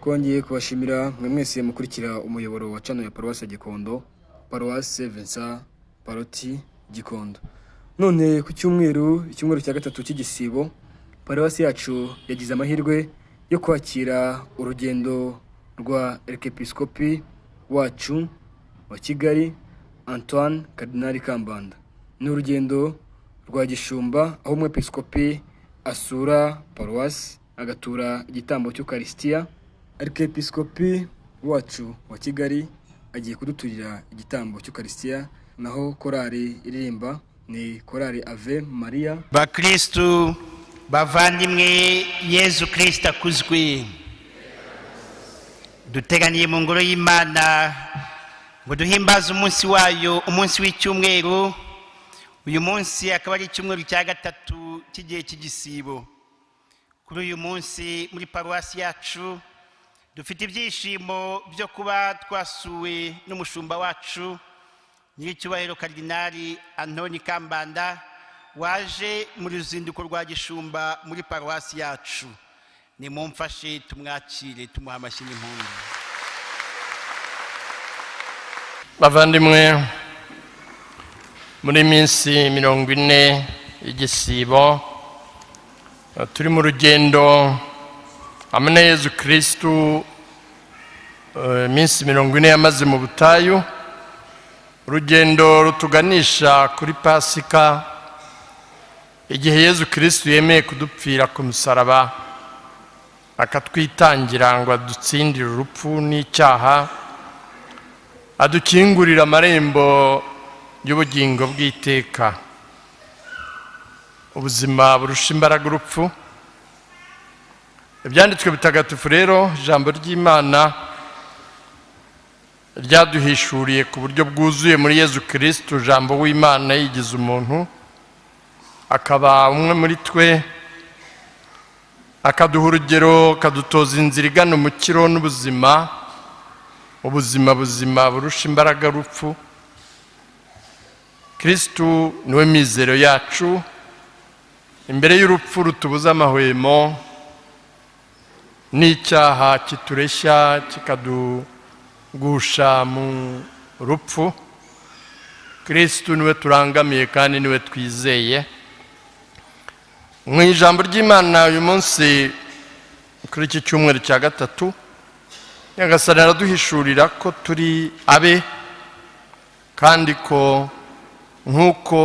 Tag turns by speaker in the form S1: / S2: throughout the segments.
S1: Kongeye kubashimira mwe mwese mukurikira umuyoboro wa channel ya Paruwasi Gikondo, Paruwasi Vincent Paroti Gikondo. None ku icyumweru cya gatatu cy'igisibo, Paruwasi yacu yagize amahirwe yo kwakira urugendo rwa Archiepiscopi wacu wa Kigali Antoine Cardinal Kambanda. Ni urugendo rwa Gishumba aho umwepiskopi asura Paruwasi agatura igitambo cy'Eucharistia. Archiepiscopi wacu wa Kigali agiye kuduturira igitambo cy'Eucharistia, naho korari iririmba ni korari Ave Maria.
S2: Bakristu bavandimwe, Yezu Kristo akuzwe. Duteganiye mu ngoro y'Imana ngo duhimbaze umunsi wayo, umunsi w'icyumweru. Uyu munsi akaba ari icyumweru cya gatatu cy'igihe cy'igisibo. Kuri uyu munsi muri Paruwasi yacu dufite ibyishimo byo kuba twasuwe n'umushumba wacu Nyiricyubahiro Kardinali Antoine Kambanda waje mu ruzinduko rwa Gishumba muri Paruwasi yacu. Nimumfashe tumwakire, tumuha amashyi n'impundu.
S3: Bavandimwe, muri minsi 40 y'igisibo turi mu rugendo hamwe na Yezu Kristu. Minsi 40 yamaze mu butayu, urugendo rutuganisha kuri Pasika, igihe Yezu Kristu yemeye kudupfira ku musaraba akatwitangira ngo adutsindire urupfu n'icyaha, adukingurira amarembo y'ubugingo bw'iteka, ubuzima burusha imbaraga urupfu. Ibyanditswe bitagatifu rero, ijambo ry'Imana ryaduhishuriye ku buryo bwuzuye muri Yezu Kristu, jambo w'Imana yigize umuntu, akaba umwe muri twe, akaduha urugero, akadutoza inzira igana umukiro n'ubuzima, ubuzima burusha imbaraga urupfu. Kristu niwe mizero yacu, imbere y'urupfu rutubuza amahwemo n'icyaha kitureshya kikadugusha mu rupfu. Kristu niwe turangamiye kandi niwe twizeye. Mu ijambo ry'Imana uyu munsi kuri iki cyumweru cya gatatu, Nyagasani araduhishurira ko turi abe, kandi ko nk'uko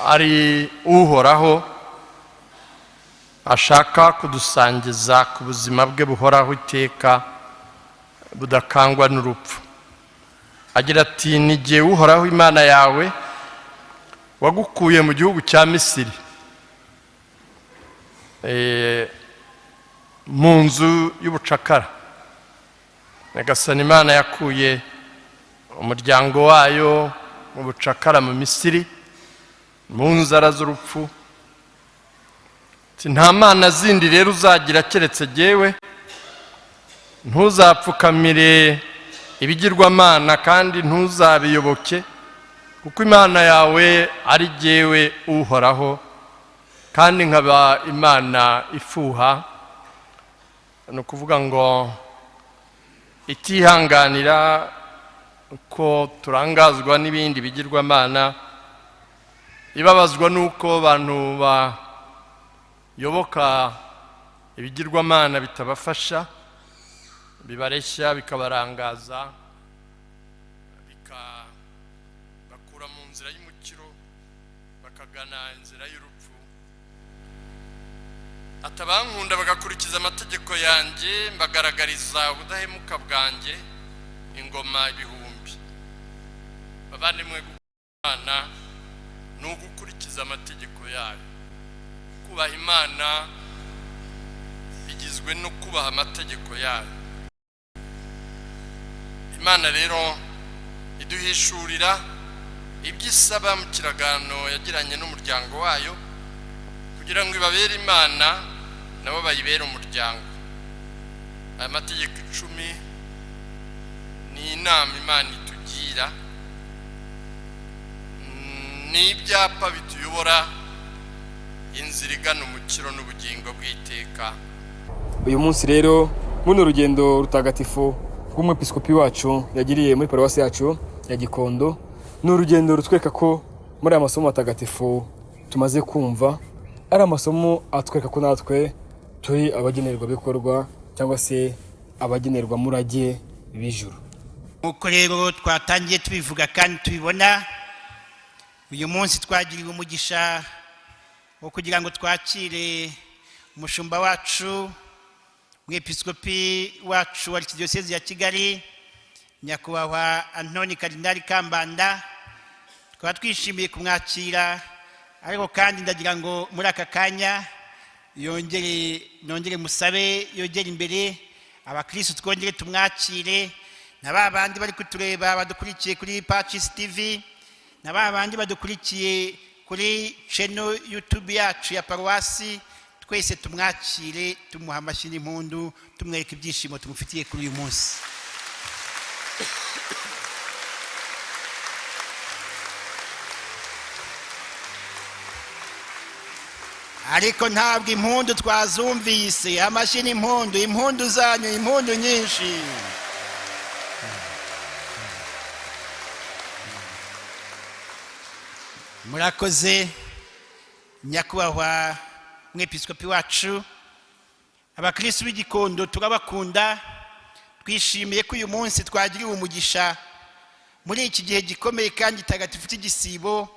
S3: ari uhoraho ashaka kudusangiza ku buzima bwe buhoraho iteka budakangwa n'urupfu. Agira ati, nigiye uhoraho Imana yawe wagukuye mu gihugu cya Misiri, mu nzu y'ubucakara. Nyagasani Imana yakuye umuryango wayo mu bucakara mu Misiri, mu nzara z'urupfu. Nta mana zindi rero uzagira keretse jyewe, ntuzapfukamire ibigirwamana kandi ntuzabiyoboke, kuko Imana yawe ari jyewe uhoraho, kandi nkaba Imana ifuha. Ni ukuvuga ngo itihanganira uko turangazwa n'ibindi bigirwamana, ibabazwa n'uko abantu bayoboka ibigirwamana bitabafasha, bibareshya, bikabarangaza, bikabakura mu nzira y'umukiro bakagana inzira y'urupfu. Atabankunda bagakurikiza amategeko yanjye, mbagaragariza ubudahemuka bwanjye ingoma ibihumbi. Bavandimwe, Imana ni ugukurikiza amategeko yayo. Kubaha Imana bigizwe no kubaha amategeko yayo. Imana rero iduhishurira iby'isaba mu kiragano yagiranye n'umuryango wayo, kugira ngo ibabere Imana nabo bayibere umuryango. Aya mategeko 10 ni inama Imana itugira, ni ibyapa bituyobora inzira igana umukiro n'ubugingo bw'iteka.
S1: Uyu munsi rero muno rugendo rutagatifu rw'umwepiskopi wacu yagiriye muri paruwasi yacu ya Gikondo, ni urugendo rutwereka ko muri aya masomo matagatifu tumaze kumva ari amasomo atwereka ko natwe turi abagenerwabikorwa cyangwa se abagenerwamurage b'ijuru.
S2: Nk'uko rero twatangiye tubivuga kandi tubibona, uyu munsi twagiriwe umugisha wo kugira ngo twakire umushumba wacu, umwepiskopi wacu wa Archdiocese ya Kigali, nyakubahwa Antoni Karidinali Kambanda. Tukaba twishimiye kumwakira, ariko kandi ndagira ngo muri aka kanya nongere musabe yongere imbere abakristo, twongere tumwakire, na ba bandi bari kutureba badukurikiye kuri Patches TV, na ba bandi badukurikiye kuri channel YouTube yacu ya paruwasi, twese tumwakire, tumuha amashyi n'impundu, tumwereka ibyishimo tumufitiye kuri uyu munsi. Ariko ntabwo impundu twazumvise, amashyi n'impundu, impundu zanyu, impundu nyinshi. Murakoze nyakubahwa umwepiskopi wacu. Abakristo b'Igikondo turabakunda, twishimiye ko uyu munsi twagiriwe umugisha muri iki gihe gikomeye kandi tagatifu cy'igisibo,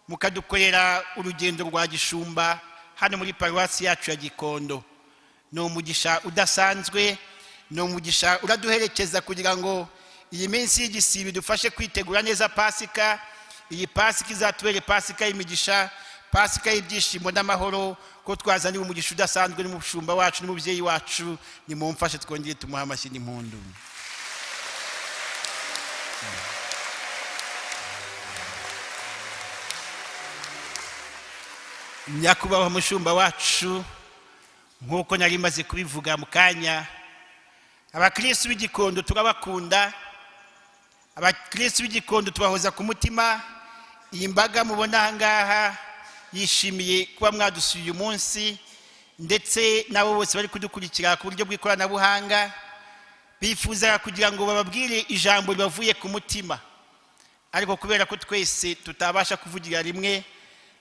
S2: mukadukorera urugendo rwa gishumba hano muri paruwasi yacu ya Gikondo. Ni umugisha udasanzwe, ni umugisha uraduherekeza kugira ngo iyi minsi y'igisibo idufashe kwitegura neza Pasika. Iyi Pasika izatubere Pasika y'imigisha, Pasika y'ibyishimo n'amahoro, ko twazaniwe umugisha udasanzwe n'umushumba wacu n'umubyeyi wacu. Nimumfashe twongere tumuha amashyi n'impundu. Nyakubahwa umushumba wacu, nk'uko nari maze kubivuga mu kanya, abakristo b'Igikondo turabakunda, abakristo b'Igikondo tubahoza ku mutima. Iyi mbaga mubona ahangaha yishimiye kuba mwadusuye uyu munsi, ndetse nabo bose bari kudukurikira ku buryo bw'ikoranabuhanga, bifuza kugira ngo bababwire ijambo ribavuye ku mutima. Ariko kubera ko twese tutabasha kuvugira rimwe,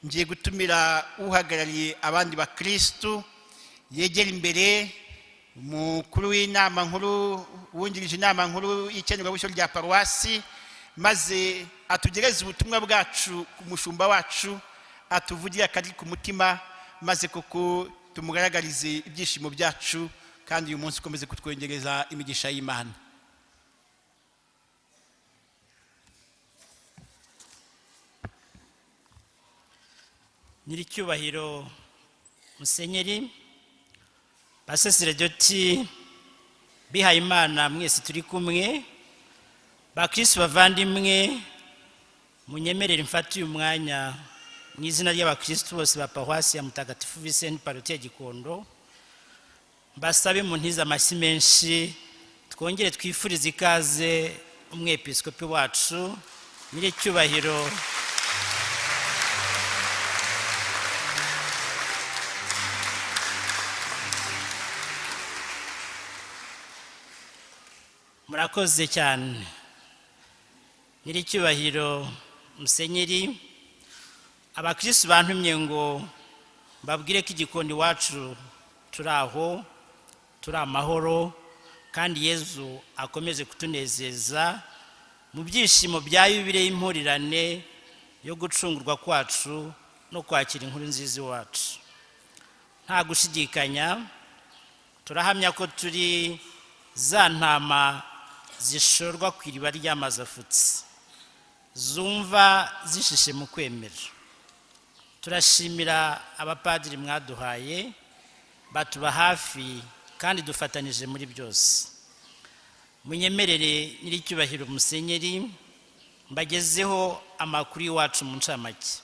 S2: ngiye gutumira uhagarariye abandi bakristo yegera imbere, umukuru w'inama nkuru, wungirije inama nkuru y'ikenurabusho rya paruwasi, maze atugereze ubutumwa bwacu ku mushumba wacu, atuvugira akari ku mutima, maze koko tumugaragarize ibyishimo byacu, kandi uyu munsi ukomeze kutwongereza imigisha y'Imana.
S4: Nyiricyubahiro Musenyeri, Basaseredoti, Bihayimana mwese turi kumwe, bakristo bavandimwe, munyemerere mfate uyu mwanya mu izina ry'abakristo bose ba paruwasi ya Mutagatifu Vincent Paroti ya Gikondo, mbasabe muntize amashyi menshi, twongere twifurize ikaze umwepiskopi wacu, Nyiricyubahiro murakoze cyane. Nyiricyubahiro Musenyeri, abakristo bantumye ngo babwire ko Igikondo iwacu turi aho, turi amahoro, kandi Yezu akomeze kutunezeza mu byishimo bya yubile y'impurirane yo gucungurwa kwacu no kwakira inkuru nziza iwacu. Nta gushidikanya turahamya ko turi za ntama zishorwa ku iriba ry'amazi afutse, zumva zishishe mu kwemera. Turashimira abapadiri mwaduhaye, batuba hafi kandi dufatanije muri byose. Munyemerere Nyiricyubahiro Musenyeri, mbagezeho amakuru y'iwacu mu ncamake.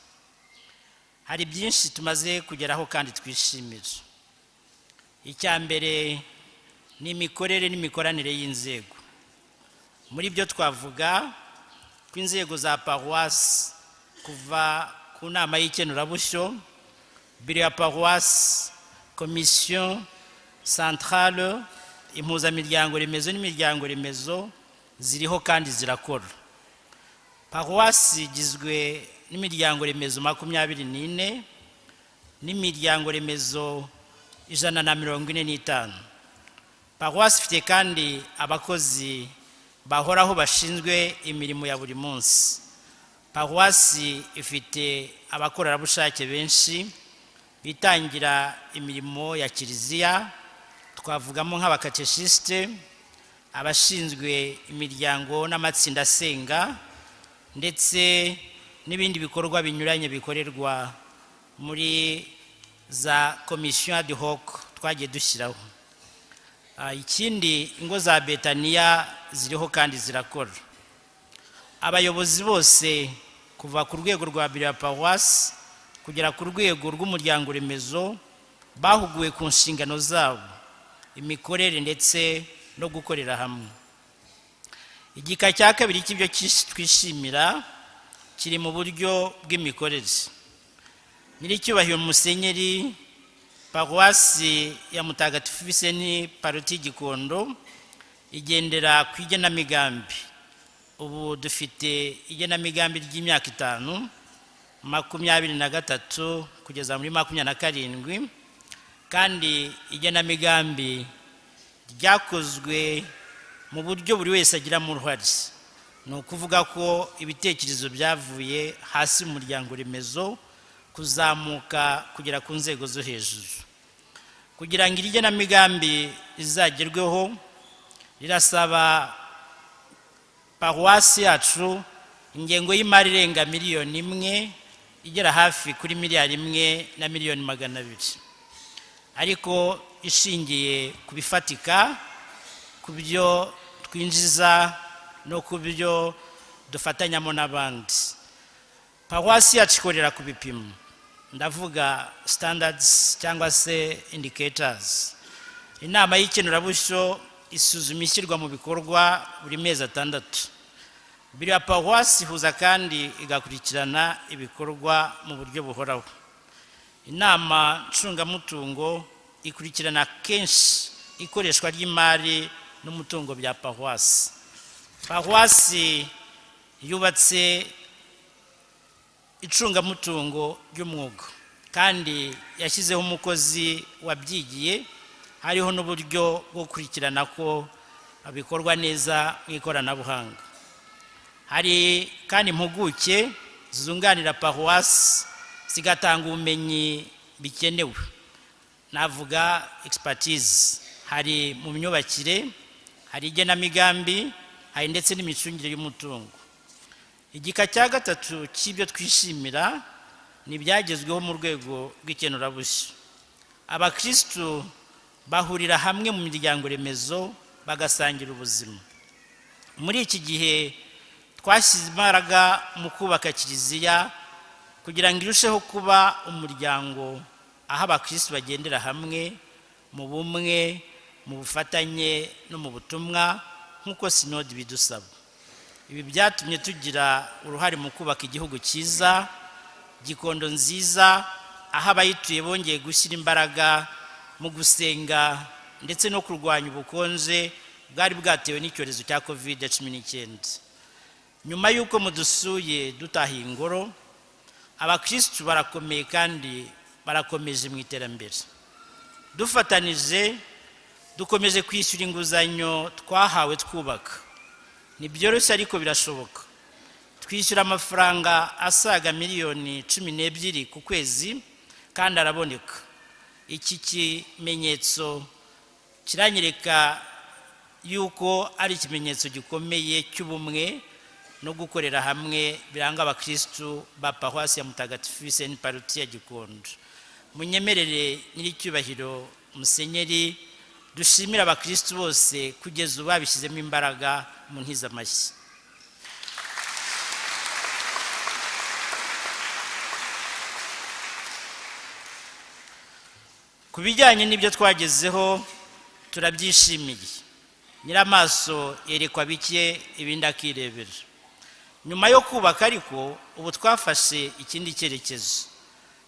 S4: Hari byinshi tumaze kugeraho kandi twishimira. Icya mbere ni imikorere n'imikoranire y'inzego. Muri byo twavuga ko inzego za paruwasi, kuva ku nama y'ikenurabusho, biro ya paruwasi, komisiyo centrale, impuzamiryango remezo n'imiryango remezo ziriho kandi zirakora. Paruwasi igizwe n'imiryango remezo 24 n'imiryango remezo 145. Paruwasi ifite kandi abakozi bahoraho bashinzwe imirimo ya buri munsi. Paruwasi ifite abakorerabushake benshi bitangira imirimo ya kiliziya, twavugamo nk'abakateshisite, abashinzwe imiryango n'amatsinda asenga, ndetse n'ibindi bikorwa binyuranye bikorerwa muri za komisiyo ad hoc twagiye dushyiraho. Ikindi, ingo za Betaniya ziriho kandi zirakora. Abayobozi bose kuva ku rwego rwa biro ya paruwasi kugera ku rwego rw'umuryango remezo bahuguwe ku nshingano zabo, imikorere ndetse no gukorera hamwe. Igika cya kabiri cy'ibyo twishimira kiri mu buryo bw'imikorere. Nyiricyubahiro Musenyeri, paruwasi ya Mutagatifu Visenti Paroti Gikondo igendera ku igenamigambi. Ubu dufite igenamigambi ry'imyaka 5, 23 kugeza muri 27, kandi igenamigambi ryakozwe mu buryo buri wese agiramo uruhare. Ni ukuvuga ko ibitekerezo byavuye hasi mu muryango remezo kuzamuka kugera ku nzego zo hejuru. Kugira ngo igenamigambi rizagerweho, rirasaba paruwasi yacu ingengo y'imari irenga miliyoni 1 igera hafi kuri miliyari 1 na miliyoni 200, ariko ishingiye ku bifatika, ku byo twinjiza no ku byo dufatanyamo n'abandi. Paruwasi yacu ikorera ku bipimo, ndavuga standards cyangwa se indicators. Inama y'ikenurabusho isuzuma ishyirwa mu bikorwa buri mezi 6. Biro ya paruwasi ihuza kandi igakurikirana ibikorwa mu buryo buhoraho. Inama ncungamutungo ikurikirana kenshi ikoreshwa ry'imari n'umutungo bya paruwasi. Paruwasi yubatse icungamutungo ry'umwuga kandi yashyizeho umukozi wabyigiye, hariho n'uburyo bwo gukurikirana ko bikorwa neza mu ikoranabuhanga. Hari kandi impuguke zunganira paruwasi zigatanga ubumenyi bikenewe, navuga expertise. Hari mu myubakire, hari igenamigambi, hari ndetse n'imicungire y'umutungo. Igika cya gatatu cy'ibyo twishimira ni ibyagezweho mu rwego rw'ikenurabusyo. Abakristu bahurira hamwe mu miryango remezo bagasangira ubuzima. Muri iki gihe twashyize imbaraga mu kubaka kiliziya kugira ngo irusheho kuba umuryango aho abakristu bagendera hamwe mu bumwe, mu bufatanye no mu butumwa nk'uko sinodi bidusaba. Ibi byatumye tugira uruhare mu kubaka igihugu cyiza, Gikondo nziza, aho abayituye bongeye gushyira imbaraga mu gusenga ndetse no kurwanya ubukonje bwari bwatewe n'icyorezo cya COVID-19. Nyuma y'uko mudusuye dutahiye ingoro, abakristu barakomeye kandi barakomeje mu iterambere. Dufatanije dukomeje kwishyura inguzanyo twahawe twubaka. Ni byoroshye ariko birashoboka. Twishyura amafaranga asaga miliyoni 12 ku kwezi kandi araboneka. Iki kimenyetso kiranyereka yuko ari ikimenyetso gikomeye cy'ubumwe no gukorera hamwe biranga abakristu ba paruwasi ya Mutagatifu Visenti Paroti ya Gikondo. Munyemerere nyiricyubahiro Musenyeri dushimira abakristu bose kugeza ubu babishyizemo imbaraga mu ntizamashyi. Ku bijyanye n'ibyo twagezeho turabyishimiye. Nyiramaso yerekwa bike ibindi akirebera. Nyuma yo kubaka ariko ubu twafashe ikindi cyerekezo.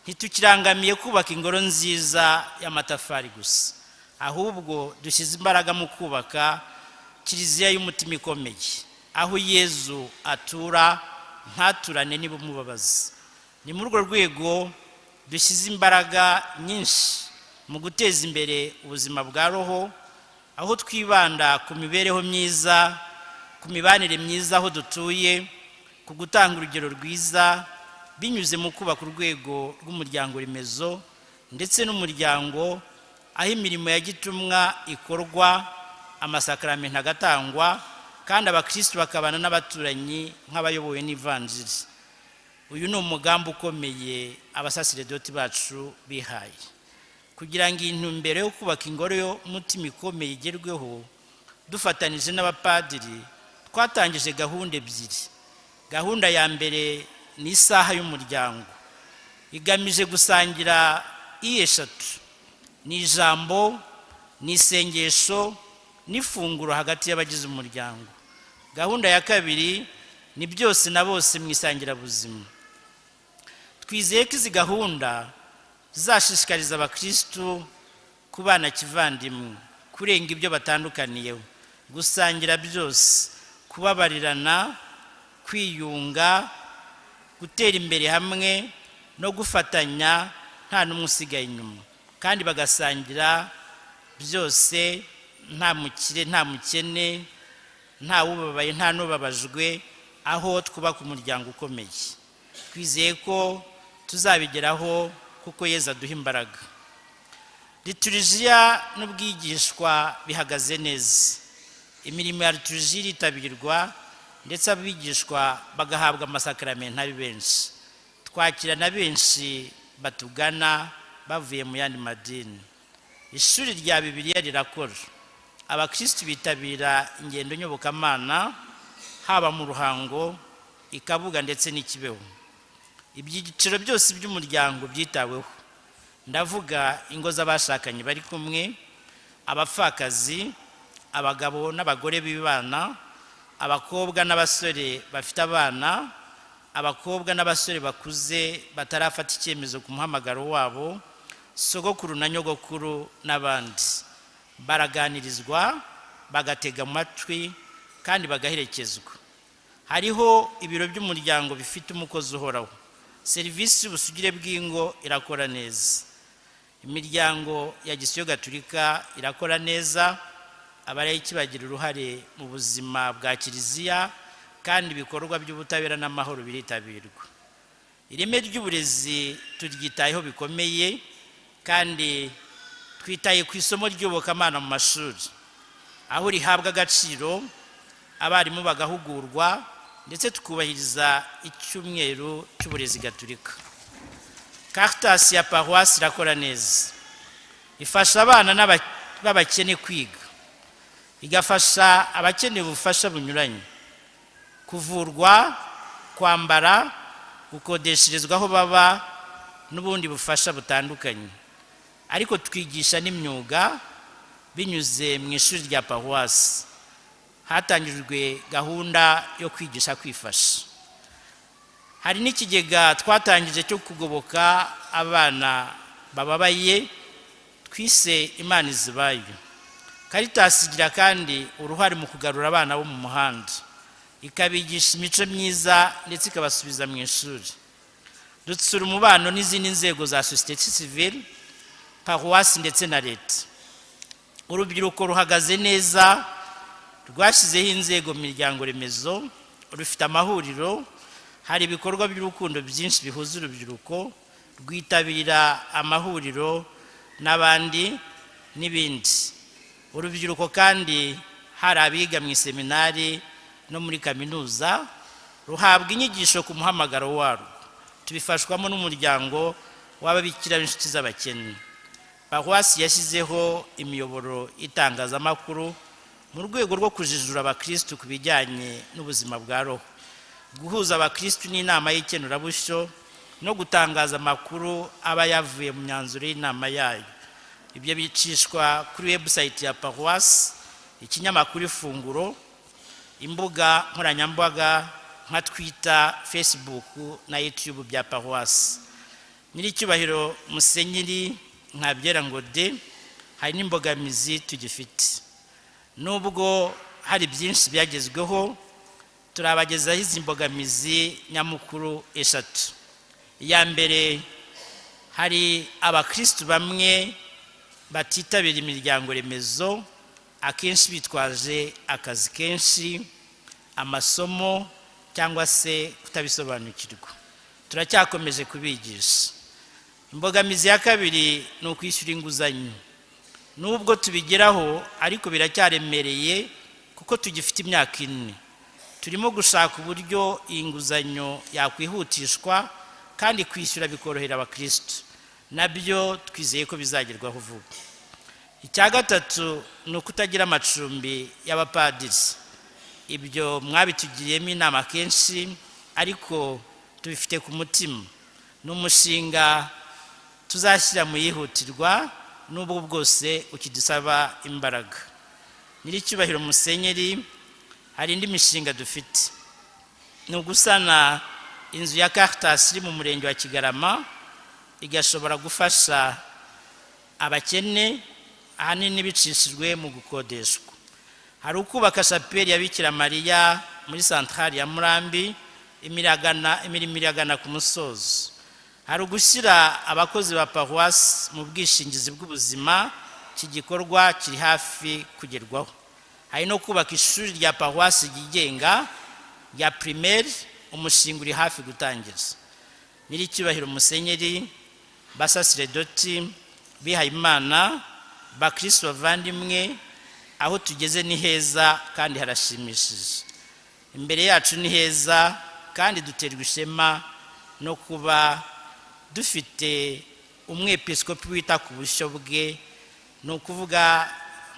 S4: Ntitukirangamiye kubaka ingoro nziza y'amatafari gusa, ahubwo dushyize imbaraga mu kubaka kiliziya y'umutima ikomeye, aho Yezu atura ntaturane n'ibumubabaza. Ni muri urwo rwego dushyize imbaraga nyinshi mu guteza imbere ubuzima bwa roho, aho twibanda ku mibereho myiza, ku mibanire myiza aho dutuye, ku gutanga urugero rwiza binyuze mu kubaka urwego rw'umuryango remezo ndetse n'umuryango aho imirimo ya gitumwa ikorwa, amasakaramentu agatangwa, kandi abakristo bakabana n'abaturanyi nk'abayobowe n'ivanjiri. Uyu ni umugambi ukomeye abasaserdoti bacu bihaye. Kugira ngo intumbero yo kubaka ingoro y'umutima ikomeye igerweho, dufatanije n'abapadiri twatangije gahunda ebyiri. Gahunda ya mbere ni isaha y'umuryango, igamije gusangira eshatu: ni ijambo, ni isengesho, n'ifunguro hagati y'abagize umuryango. Gahunda ya kabiri ni byose na bose mu isangirabuzima. Twizeye ko izi gahunda zizashishikariza abakristu kubana kivandimwe, kurenga ibyo batandukaniyeho, gusangira byose, kubabarirana, kwiyunga, gutera imbere hamwe no gufatanya nta n'umwe usigaye inyuma, kandi bagasangira byose nta mukire nta mukene, nta wubabaye nta n'ubabajwe, aho twubaka umuryango ukomeye. Twizeye ko tuzabigeraho kuko Yezu aduha imbaraga. Liturujia n'ubwigishwa bihagaze neza. Imirimo ya liturujia iritabirwa ndetse abigishwa bagahabwa amasakaramentu ari benshi. Twakira na benshi batugana bavuye mu yandi madini. Ishuri rya Bibiliya rirakora. Abakristo bitabira ingendo nyobokamana haba mu Ruhango, i Kabuga ndetse n'Ikibeho. Ibyiciro byose by'umuryango byitaweho. Ndavuga ingo z'abashakanye bari kumwe, abapfakazi, abagabo n'abagore b'ibana, abakobwa n'abasore bafite abana, abakobwa n'abasore bakuze batarafata icyemezo ku muhamagaro wabo, sogokuru na nyogokuru n'abandi. Baraganirizwa, bagatega amatwi kandi bagaherekezwa. Hariho ibiro by'umuryango bifite umukozi uhoraho. Serivisi y'ubusugire bw'ingo irakora neza. Imiryango ya Gisiyo Gatulika irakora neza, abarayiki bagira uruhare mu buzima bwa kiliziya, kandi ibikorwa by'ubutabera n'amahoro biritabirwa. Ireme ry'uburezi turyitayeho bikomeye, kandi twitaye ku isomo ry'iyobokamana mu mashuri, aho rihabwa agaciro, abarimu bagahugurwa, ndetse tukubahiriza icyumweru cy'uburezi gatulika. Caritas ya Paroisse irakora neza. Ifasha abana b'abakene kwiga, igafasha abakeneye ubufasha bunyuranye, kuvurwa, kwambara, gukodesherezwa aho baba n'ubundi bufasha butandukanye. Ariko twigisha n'imyuga binyuze mu ishuri rya Paroisse. Hatangijwe gahunda yo kwigisha kwifasha. Hari n'ikigega twatangije cyo kugoboka abana bababaye twise Imana Izibayo. Caritas igira kandi uruhare mu kugarura abana bo mu muhanda, ikabigisha imico myiza ndetse ikabasubiza mu ishuri. Dutsura umubano n'izindi nzego za société civile, Paroisse ndetse na leta. Urubyiruko ruhagaze neza, rwashyizeho inzego mu miryango remezo, rufite amahuriro, hari ibikorwa by'urukundo byinshi bihuza urubyiruko, rwitabira amahuriro n'abandi n'ibindi. Urubyiruko kandi hari abiga mu seminari no muri kaminuza, ruhabwa inyigisho ku muhamagaro warwo. Tubifashwamo n'umuryango w'ababikira b'inshuti z'abakene. Paroisse yashyizeho imiyoboro itangazamakuru mu rwego rwo kujijura abakristo ku bijyanye n'ubuzima bwa roho, guhuza abakristo n'inama y'ikenurabushyo no gutangaza amakuru aba yavuye mu myanzuro y'inama yayo. Ibyo bicishwa kuri website ya Paroisse, ikinyamakuru Ifunguro, imbuga nkoranyambaga nka Twitter, Facebook na YouTube bya Paroisse. Nyiricyubahiro Musenyeri Nkabyera Ngode hari n'imbogamizi tugifite. Nubwo hari byinshi byagezweho, turabagezaho izi mbogamizi nyamukuru eshatu. Iya mbere, hari abakristu bamwe batitabira imiryango remezo, akenshi bitwaje akazi kenshi, amasomo cyangwa se kutabisobanukirwa. Turacyakomeje kubigisha. Imbogamizi ya kabiri ni ukwishyura inguzanyo. Nubwo tubigeraho ariko biracyaremereye kuko tugifite imyaka 4. Turimo gushaka uburyo iyi nguzanyo yakwihutishwa kandi kwishyura bikorohera abakristo. Nabyo twizeye ko bizagerwaho vuba. Icya gatatu ni ukutagira amacumbi y'abapadiri. Ibyo mwabitugiriyemo inama kenshi ariko tubifite ku mutima. Ni umushinga tuzashyira mu yihutirwa nubwo bwose ukidusaba imbaraga. Nyiricyubahiro Musenyeri, hari indi mishinga dufite. Ni ugusana inzu ya Caritas iri mu murenge wa Kigarama, igashobora gufasha abakene ahanini bicishijwe mu gukodeshwa. Hari ukubaka chapelle ya Bikira Mariya muri centrale ya Murambi, imirimo iragana ku musozo. Hari ugushyira abakozi ba paruwasi mu bwishingizi bw'ubuzima, iki gikorwa kiri hafi kugerwaho. Hari no kubaka ishuri rya paruwasi ryigenga rya primaire, umushinga uri hafi gutangira. Nyiricyubahiro Musenyeri, basaserdoti, bihaye Imana, bakristo bavandimwe, aho tugeze ni heza kandi harashimishije. Imbere yacu ni heza kandi duterwa ishema no kuba dufite umwepiskopi wita ku bushyo bwe. Ni ukuvuga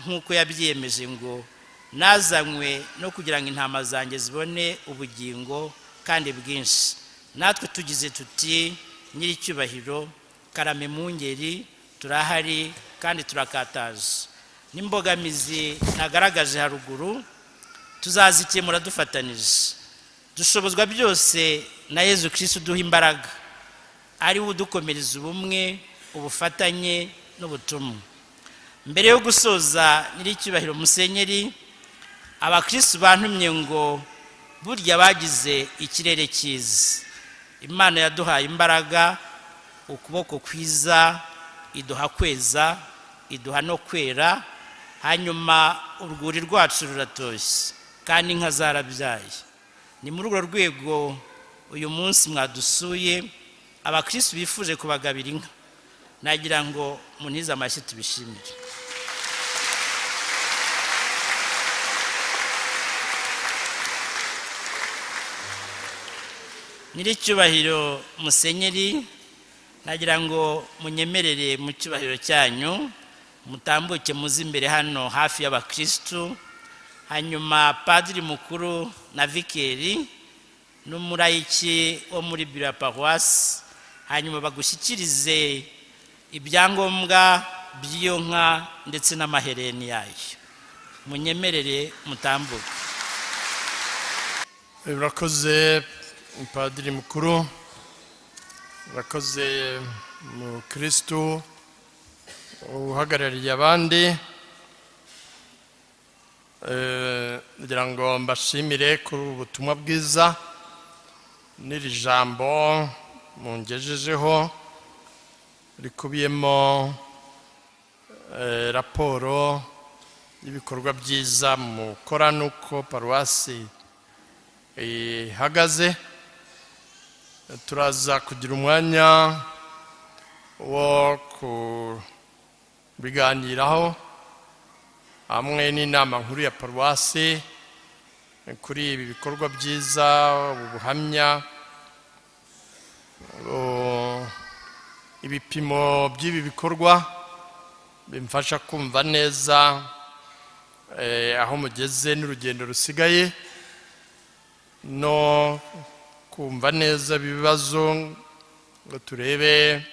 S4: nk'uko yabyiyemeje ngo nazanywe no kugira ngo intama zanjye zibone ubugingo kandi bwinshi. Natwe tugize tuti nyiricyubahiro karame mu ngeri, turahari kandi turakataje. N'imbogamizi nagaragaje haruguru tuzazikemura dufatanije. Dushobozwa byose na Yezu Kristo duha imbaraga, ari we udukomereza ubumwe, ubufatanye n'ubutumwa. Mbere yo gusoza, Nyiricyubahiro Musenyeri, abakristo bantumye ngo burya bagize ikirere cyiza. Imana yaduhaye imbaraga, ukuboko kwiza, iduha kweza, iduha no kwera, hanyuma urwuri rwacu ruratoshye kandi inka zarabyaye. Ni muri urwo rwego uyu munsi mwadusuye, abakristo bifuje kubagabira inka. Nagira ngo munize amashyi tubishimire. Nyiricyubahiro Musenyeri, nagira ngo munyemerere mu cyubahiro cyanyu mutambuke muzi imbere hano hafi y'abakristo, hanyuma padiri mukuru na vikeri n'umurayiki wo muri biro ya paruwasi, hanyuma bagushyikirize ibyangombwa by'iyo nka ndetse n'amahereni yayo. Munyemerere mutambuke.
S3: Urakoze padiri mukuru, urakoze mu Kristo uhagarariye abandi. Ngira ngo mbashimire kuri ubutumwa bwiza n'iri jambo mungejejeho rikubiyemo raporo y'ibikorwa byiza mukora n'uko paruwasi ihagaze. Turaza kugira umwanya wo kubiganiraho hamwe n'inama nkuru ya paruwasi kuri ibi bikorwa byiza, ubuhamya, ibipimo by'ibi bikorwa bimfasha kumva neza aho mugeze n'urugendo rusigaye, no kumva neza ibibazo ngo turebe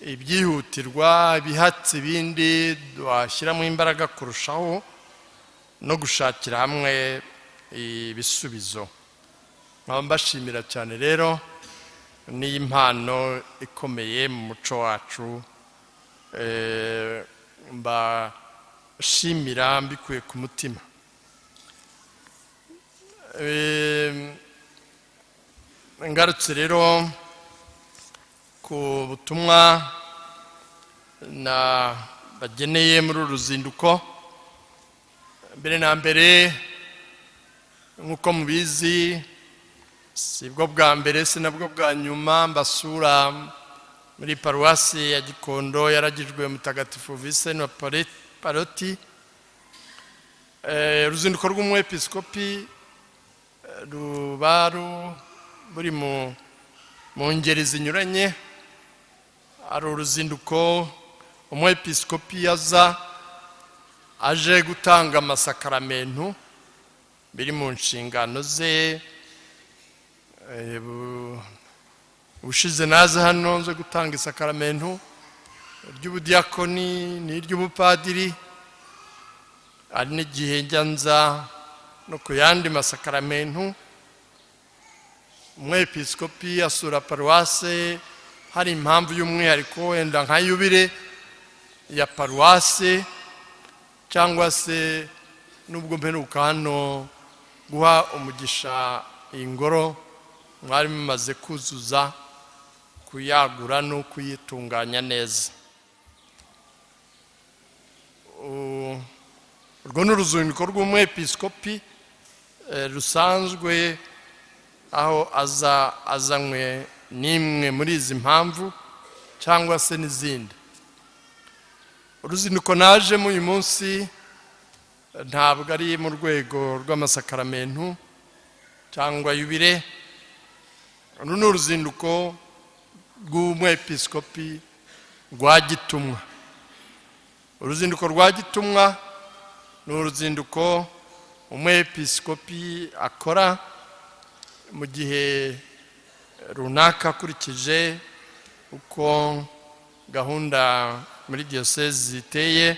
S3: ibyihutirwa, bihatse ibindi washyiramo imbaraga kurushaho, no gushakira hamwe ibisubizo. Nkaba mbashimira cyane rero, n'iyi mpano ikomeye mu muco wacu mbashimira mbikuye ku mutima. Ngarutse rero ku butumwa na bageneye muri uru ruzinduko, mbere na mbere nk'uko mubizi si bwo bwa mbere si nabwo bwa nyuma mbasura muri paruwasi ya Gikondo yaragijwe Mutagatifu Vincent wa Paroti. Uruzinduko rw'umwepiskopi ruba buri mu ngeri zinyuranye. Ari uruzinduko umwepiskopi yaza aje gutanga amasakaramentu biri mu nshingano ze. Ubushize naza hano nze gutanga isakaramentu ry'ubudiyakoni n'iry'ubupadiri, ari n'igihe njya nza no ku yandi masakaramentu. Umwepiskopi asura paruwase hari impamvu y'umwihariko, wenda nka yubire ya paruwase, cyangwa se nubwo mperuka hano guha umugisha iyi ngoro mwari mumaze kuzuza, kuyagura no kuyitunganya neza. Urwo ni uruzinduko rw'umwepiskopi rusanzwe, aho azanywe n'imwe muri izi mpamvu cyangwa se n'izindi. Uruzinduko najemo uyu munsi ntabwo ari mu rwego rw'amasakaramentu cyangwa yubire. Uru ni uruzinduko rw'umwepiskopi rwa Gitumwa. Uruzinduko rwa Gitumwa ni uruzinduko umwepiskopi akora mu gihe runaka akurikije uko gahunda muri diyosezi ziteye,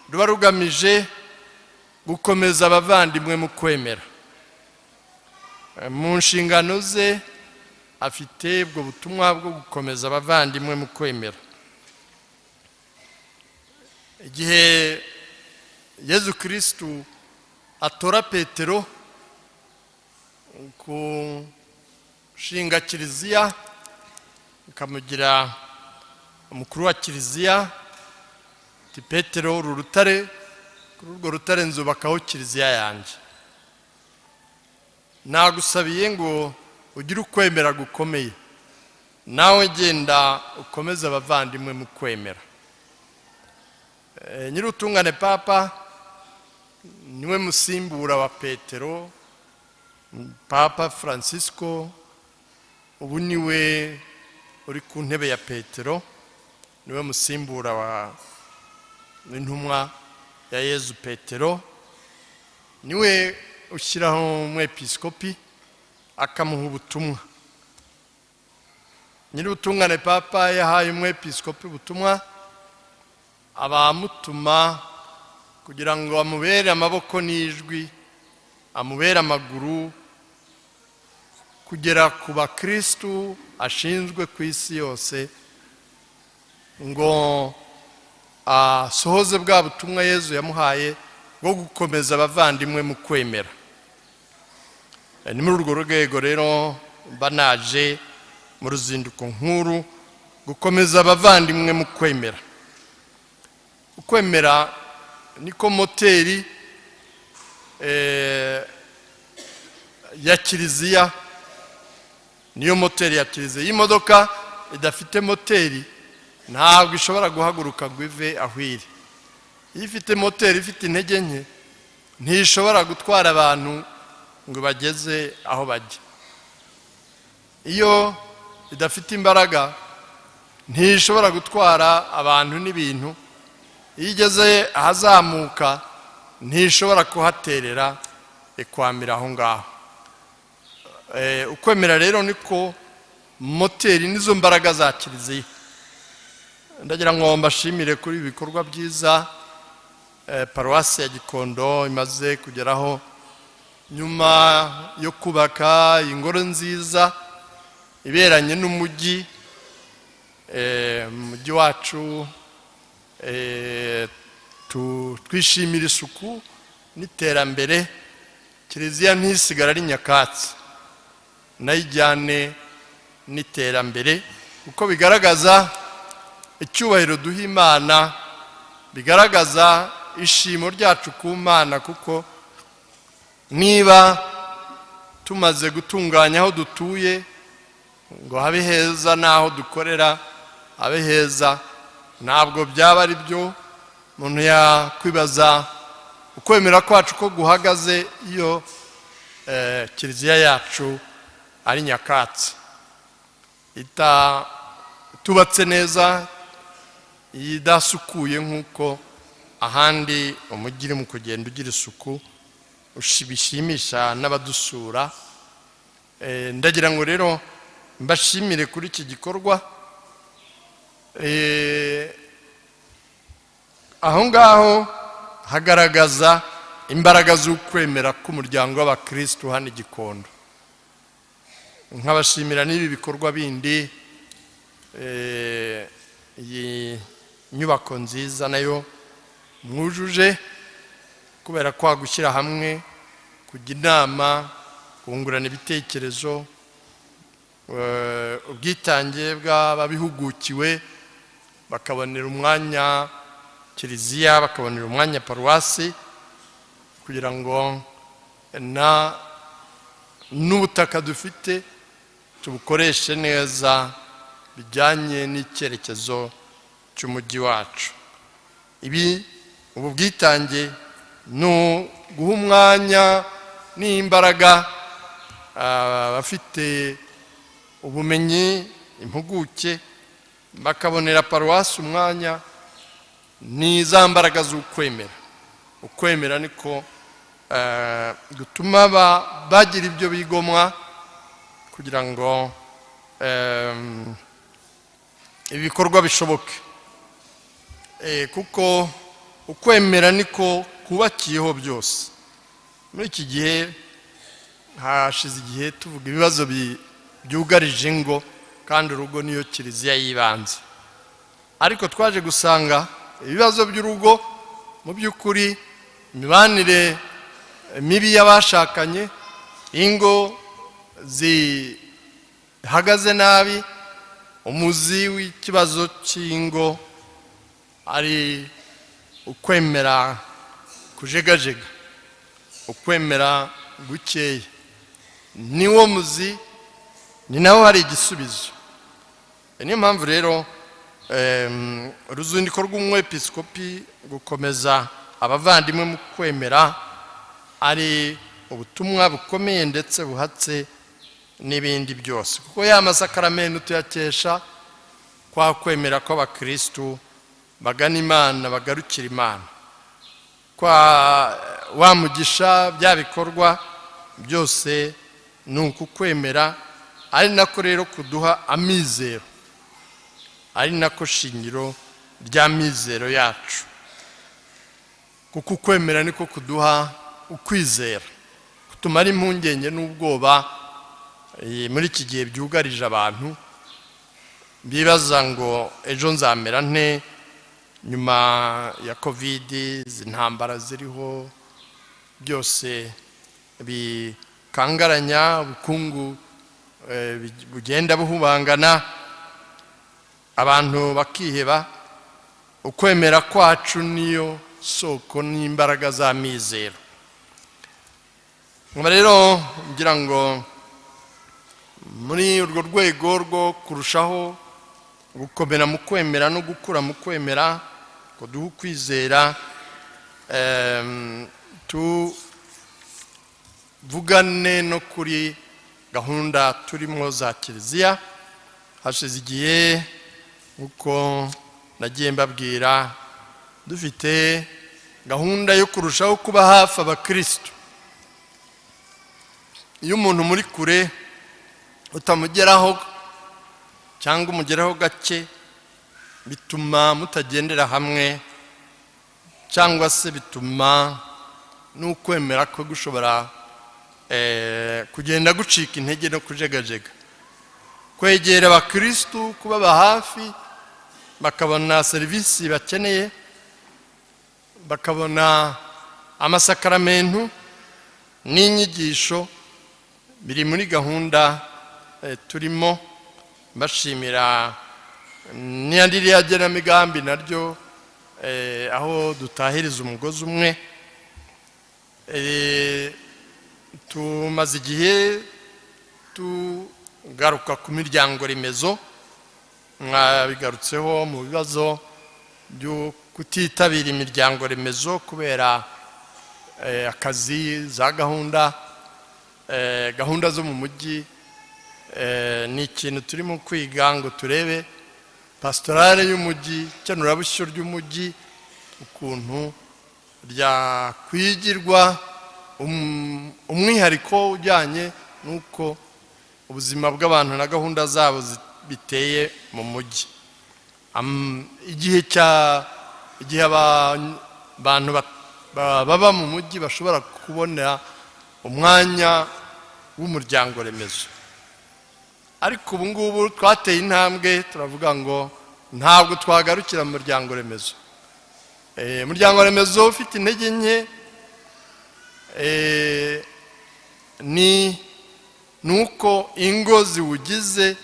S3: ruba rugamije gukomeza abavandimwe mu kwemera. Mu nshingano ze afite ubwo butumwa bwo gukomeza abavandimwe mu kwemera. Igihe Yezu Kristu atora Petero kushinga kiliziya, akamugira umukuru wa kiliziya, ati Petero uru rutare, kuri urwo rutare nzubakaho kiliziya yanjye. Nagusabiye ngo ugire ukwemera gukomeye, nawe genda ukomeze abavandimwe mu kwemera. Nyir'ubutungane Papa niwe musimbura wa Petero, Papa Francisco ubu niwe uri ku ntebe ya Petero, niwe musimbura w'intumwa ya Yezu Petero, niwe ushyiraho umwepiskopi akamuha ubutumwa. Nyir'ubutungane Papa yahaye umwepiskopi ubutumwa, abamutuma kugira ngo amubere amaboko n'ijwi, amubere amaguru, kugera ku bakristu ashinzwe ku isi yose, ngo asohoze bwa butumwa Yezu yamuhaye bwo gukomeza abavandimwe mu kwemera. Ni muri urwo rwego rero mba naje mu ruzinduko nkuru gukomeza abavandimwe mu kwemera. Ukwemera niko moteri ya kiliziya, niyo moteri ya kiliziya. Iyi modoka idafite moteri ntabwo ishobora guhaguruka ngo ive aho iri. Iyo ifite moteri ifite intege nke ntishobora gutwara abantu ngo bageze aho bajya. Iyo idafite imbaraga ntishobora gutwara abantu n'ibintu. Iyo igeze ahazamuka ntishobora kuhaterera ikwamira aho ngaho. Ukwemera rero niko moteri nizo mbaraga za kiliziya. Ndagira ngo mbashimire kuri ibikorwa byiza paruwasi ya Gikondo imaze kugeraho nyuma yo kubaka ingoro nziza iberanye n'umujyi. Umujyi wacu twishimira isuku n'iterambere, kiliziya ntisigara ari nyakatsi, nayijyane n'iterambere, kuko bigaragaza icyubahiro duha Imana, bigaragaza ishimo ryacu ku Mana, kuko niba tumaze gutunganya aho dutuye ngo habe heza n'aho dukorera habe heza, ntabwo byaba ari byo. Umuntu yakwibaza ukwemera kwacu ko guhagaze iyo kiliziya yacu ari nyakatsi, itubatse neza, idasukuye nk'uko ahandi umujyi uri mu kugenda ugira isuku bishimisha n'abadusura. Ndagira ngo rero mbashimire kuri iki gikorwa. Aho ngaho hagaragaza imbaraga z'ukwemera k'umuryango w'abakristo hano i Gikondo. Nkabashimira n'ibi bikorwa bindi, iyi nyubako nziza nayo mwujuje, kubera kwa gushyira hamwe, kujya inama, kungurana ibitekerezo, ubwitange bw'ababihugukiwe, bakabonera umwanya kiliziya, bakabonera umwanya paruwasi, kugira ngo n'ubutaka dufite tubukoreshe neza bijyanye n'icyerekezo cy'umujyi wacu. Ubu bwitange no guha umwanya n'imbaraga abafite ubumenyi, impuguke, bakabonera paruwasi umwanya, ni za mbaraga z'ukwemera. Ukwemera niko gutuma bagira ibyo bigomwa, kugira ngo ibikorwa bishoboke. Kuko ukwemera niko kubakiyeho byose. Muri iki gihe hashize igihe tuvuga ibibazo byugarije ingo, kandi urugo niyo kiliziya y'ibanze. Ariko twaje gusanga ibibazo by'urugo mu by'ukuri, imibanire mibi y'abashakanye, ingo zihagaze nabi, umuzi w'ikibazo cy'ingo ari ukwemera kujegajega, ukwemera gukeye. Niwo muzi, ni naho hari igisubizo. Niyo mpamvu rero uruzinduko rw'umwepiskopi gukomeza abavandimwe mu kwemera ari ubutumwa bukomeye ndetse buhatse n'ibindi byose, kuko ya masakaramentu tuyakesha kwa kwemera kw'abakristu bagana Imana, bagarukira Imana, kwa wa mugisha, bya bikorwa byose ni uku kwemera. Ari nako rero kuduha amizero, ari nako shingiro rya mizero yacu, kuko kwemera niko kuduha ukwizera, kutumara impungenge n'ubwoba muri iki gihe byugarije abantu, bibaza ngo ejo nzamera nte nyuma ya covid, intambara ziriho byose bikangaranya, ubukungu bugenda buhubangana, abantu bakiheba. Ukwemera kwacu niyo soko n'imbaraga za mizero. Rero ngira ngo muri urwo rwego rwo kurushaho gukomera mu kwemera no gukura mu kwemera, kuduha ukwizera, tuvugane no kuri gahunda turimo za kiliziya. Hashize igihe uko nagiye mbabwira, dufite gahunda yo kurushaho kuba hafi abakristo. Iyo umuntu muri kure utamugeraho cyangwa umugeraho gake, bituma mutagendera hamwe, cyangwa se bituma n'ukwemera ko gushobora kugenda gucika intege no kujegajega. Kwegera abakristo, kubaba hafi, bakabona serivisi bakeneye, bakabona amasakaramentu n'inyigisho biri muri gahunda turimo. Bashimira n'irya genamigambi naryo aho dutahiriza umugozi umwe. Tumaze igihe tugaruka ku miryango remezo, mwabigarutseho mu bibazo byo kutitabira imiryango remezo kubera akazi, za gahunda zo mu mujyi. Ni ikintu turimo kwiga ngo turebe pastorale y'umujyi, ikenurabushyo ry'umujyi, ukuntu ryakwigirwa umwihariko ujyanye n'uko ubuzima bw'abantu na gahunda zabo biteye mu mujyi. Igihe abantu baba mu mujyi bashobora kubona umwanya w'umuryango remezo. Ariko ubu ngubu twateye intambwe, turavuga ngo ntabwo twagarukira mu muryango remezo. Umuryango remezo ufite intege nke ni uko ingo ziwugize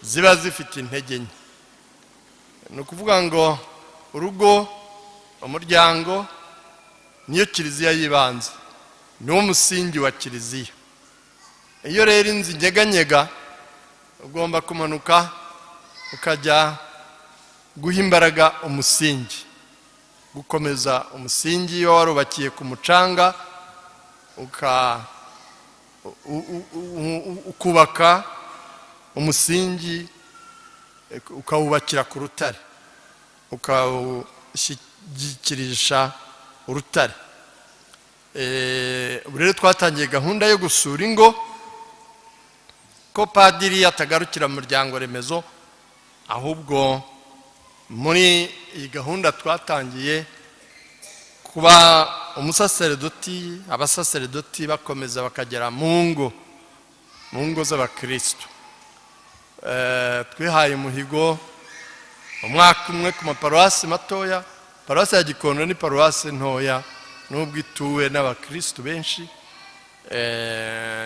S3: ziba zifite intege nke. Ni ukuvuga ngo urugo, umuryango niyo kiliziya y'ibanze, niwo musingi wa kiliziya. Iyo rero inzu inyeganyega, ugomba kumanuka ukajya guha imbaraga umusingi, gukomeza umusingi. Iyo warubakiye ku mucanga ukubaka umusingi, ukawubakira ku rutare, ukawushyikirisha urutare. Ubu rero twatangiye gahunda yo gusura ingo, ko padiri atagarukira mu muryango remezo, ahubwo muri iyi gahunda twatangiye kuba umusaseredoti, abasaseredoti bakomeza bakagera mu ngo z'abakristo. Twihaye umuhigo umwaka umwe ku maparuwasi matoya. Paruwasi ya Gikondo ni paruwasi ntoya, nubwo ituwe n'abakristo benshi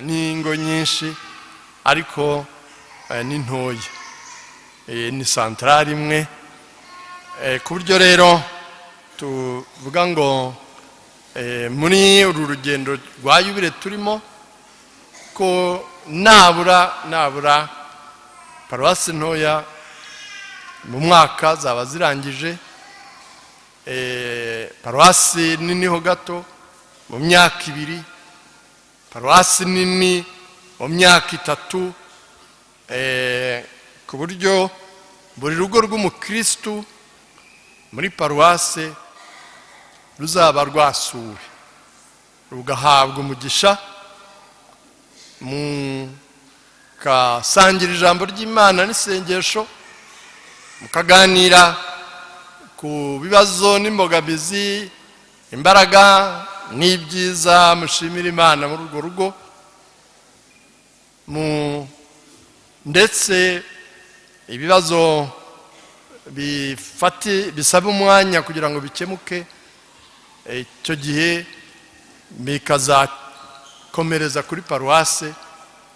S3: n'ingo nyinshi, ariko ni ntoya, ni santarari imwe. Ku buryo rero tuvuga ngo muri uru rugendo rwa yubile turimo, ko nabura paruwasi ntoya mu mwaka zaba zirangije, paruwasi nini ho gato mu myaka 2, paruwasi nini mu myaka 3, ku buryo buri rugo rw'umukristu muri paruwasi ruzaba rwasuwe, rugahabwa umugisha, mukasangira ijambo ry'Imana n'isengesho, mukaganira ku bibazo n'imbogamizi, imbaraga n'ibyiza mushimira Imana muri urwo rugo, ndetse ibibazo bisaba umwanya kugira ngo bikemuke. Icyo gihe bikazakomereza kuri paruwase,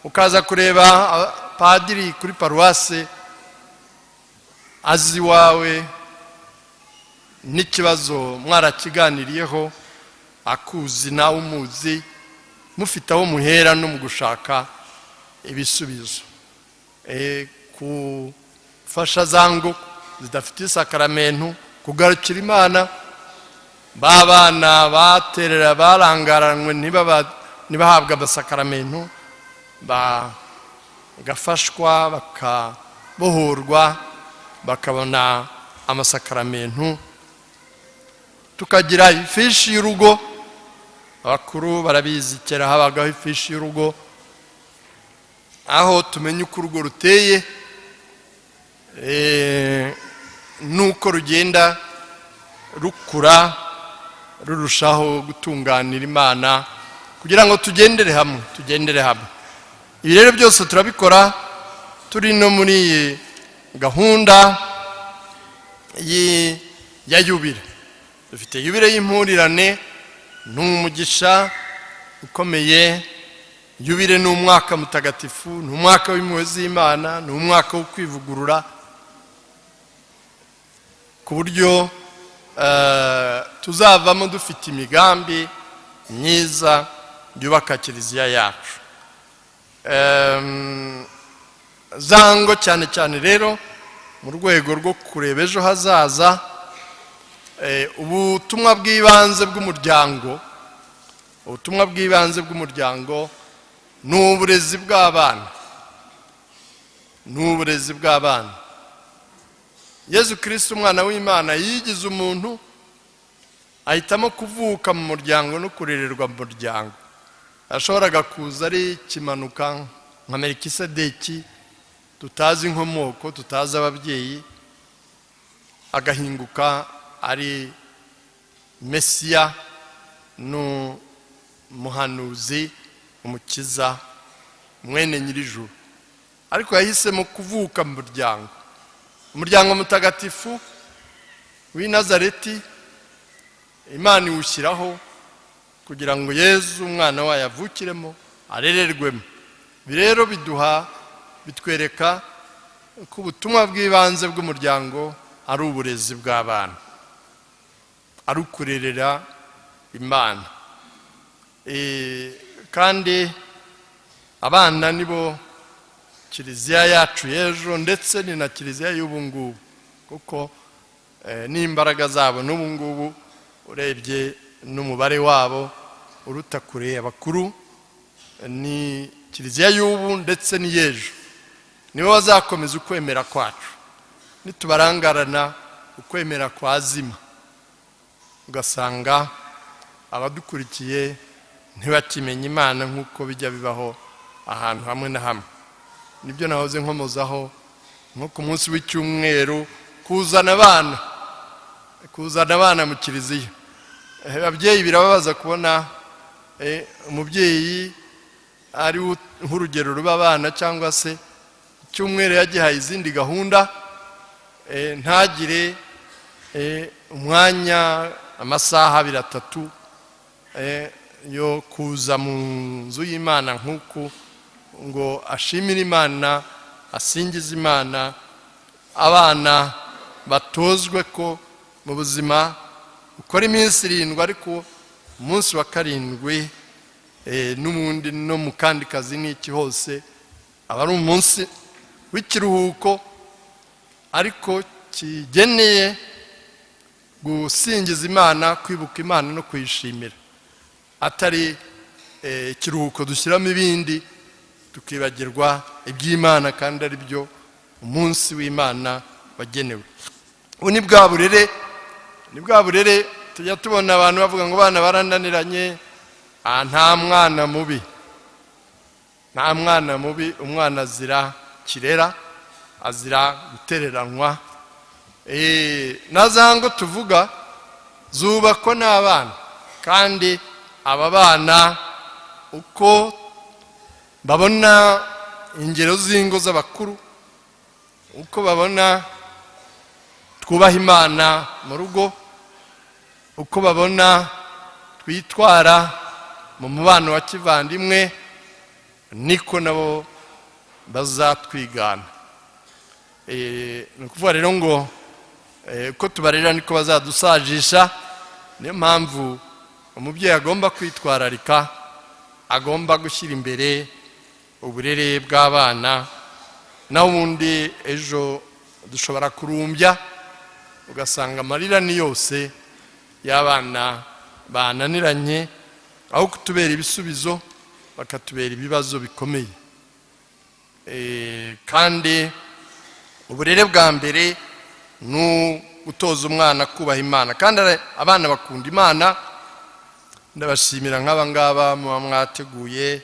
S3: ukaza kureba padiri kuri paruwase azi wawe n'ikibazo mwarakiganiriyeho, akuzi nawe umuzi, mufite aho muhera no mu gushaka ibisubizo. Kufasha zango zidafite isakaramentu kugarukira Imana, babana baterera barangaranwe ntibahabwa amasakaramentu, bagafashwa bakabohorwa bakabona amasakaramentu. Tukagira ifishi y'urugo, abakuru barabizi, kera habagaho ifishi y'urugo, aho tumenya uko urugo ruteye, nuko rugenda rukura rurushaho gutunganira Imana, kugira ngo tugendere hamwe. Ibi rero byose turabikora turi no muri gahunda ya yubire. Dufite yubire y'impurirane, ni umugisha ukomeye. Yubire ni umwaka mutagatifu, ni umwaka w'impuhwe z'Imana, ni umwaka wo kwivugurura, ku buryo tuzavamo dufite imigambi myiza yubaka kiliziya yacu. Zango cyane cyane rero mu rwego rwo kureba ejo hazaza, ubutumwa bw'ibanze bw'umuryango, ubutumwa bw'ibanze bw'umuryango ni uburezi bw'abana, ni uburezi bw'abana. Yezu Kristo umwana w'Imana yigize umuntu, ahitamo kuvuka mu muryango no kurererwa mu muryango. Ashoboraga kuza ari kimanuka nka Melikisedeki, tutazi inkomoko, tutazi ababyeyi, agahinguka ari Mesiya n'umuhanuzi, umukiza, mwene nyir'ijuru. Ariko yahisemo kuvuka mu muryango, umuryango mutagatifu w'i Nazareti. Imana iwushyiraho kugira ngo Yezu umwana wayo avukiremo, arererwemo. Rero bitwereka ko ubutumwa bw'ibanze bw'umuryango ari uburezi bw'abana, ari ukurerera Imana. Kandi abana nibo kiliziya yacu y'ejo, ndetse ni na kiliziya y'ubu ngubu, kuko n'imbaraga zabo n'ubu ngubu urebye n'umubare wabo uruta kure abakuru. Ni kiliziya y'ubu ndetse n'iy'ejo, nibo bazakomeza ukwemera kwacu. Nitubarangarana ukwemera kwazima, ugasanga abadukurikiye ntibakimenya Imana nk'uko bijya bibaho ahantu hamwe na hamwe. Nibyo nahoze nkomozaho nko ku munsi w'icyumweru, kuzana abana mu kiliziya. Ababyeyi birababaza kubona umubyeyi ari nk'urugero ruba abana, cyangwa se icyumweru yagihaye izindi gahunda, ntagire umwanya, amasaha 2-3 yo kuza mu nzu y'Imana nk'uku, ngo ashimire Imana, asingize Imana. Abana batozwe ko mu buzima ukora iminsi 7, ariko umunsi wa 7 n'ubundi no mu kandi kazi n'iki hose aba ari umunsi w'ikiruhuko, ariko kigeneye gusingiza Imana, kwibuka Imana no kuyishimira. Atari ikiruhuko dushyiramo ibindi tukibagirwa iby'Imana, kandi ari byo umunsi w'Imana wagenewe. Ubu ni bwa burere tujya tubona abantu bavuga ngo bana barananiranye. Nta mwana mubi, umwana azira kirera, azira gutereranwa. Na za ngo tuvuga zubakwa n'abana, kandi aba bana uko babona ingero z'ingo z'abakuru, uko babona twubaha Imana mu rugo, uko babona twitwara mu mubano wa kivandimwe, niko nabo bazatwigana. Ni ukuvuga rero ngo uko tubarera niko bazadusajisha. Niyo mpamvu umubyeyi agomba kwitwararika, agomba gushyira imbere uburere bw'abana. Naho ubundi ejo dushobora kurumbya, ugasanga amarira ni yose y'abana bananiranye, aho kutubera ibisubizo bakatubera ibibazo bikomeye. Kandi uburere bwa mbere ni gutoza umwana kubaha Imana, kandi abana bakunda Imana. Ndabashimira nk'aba ngaba muba mwateguye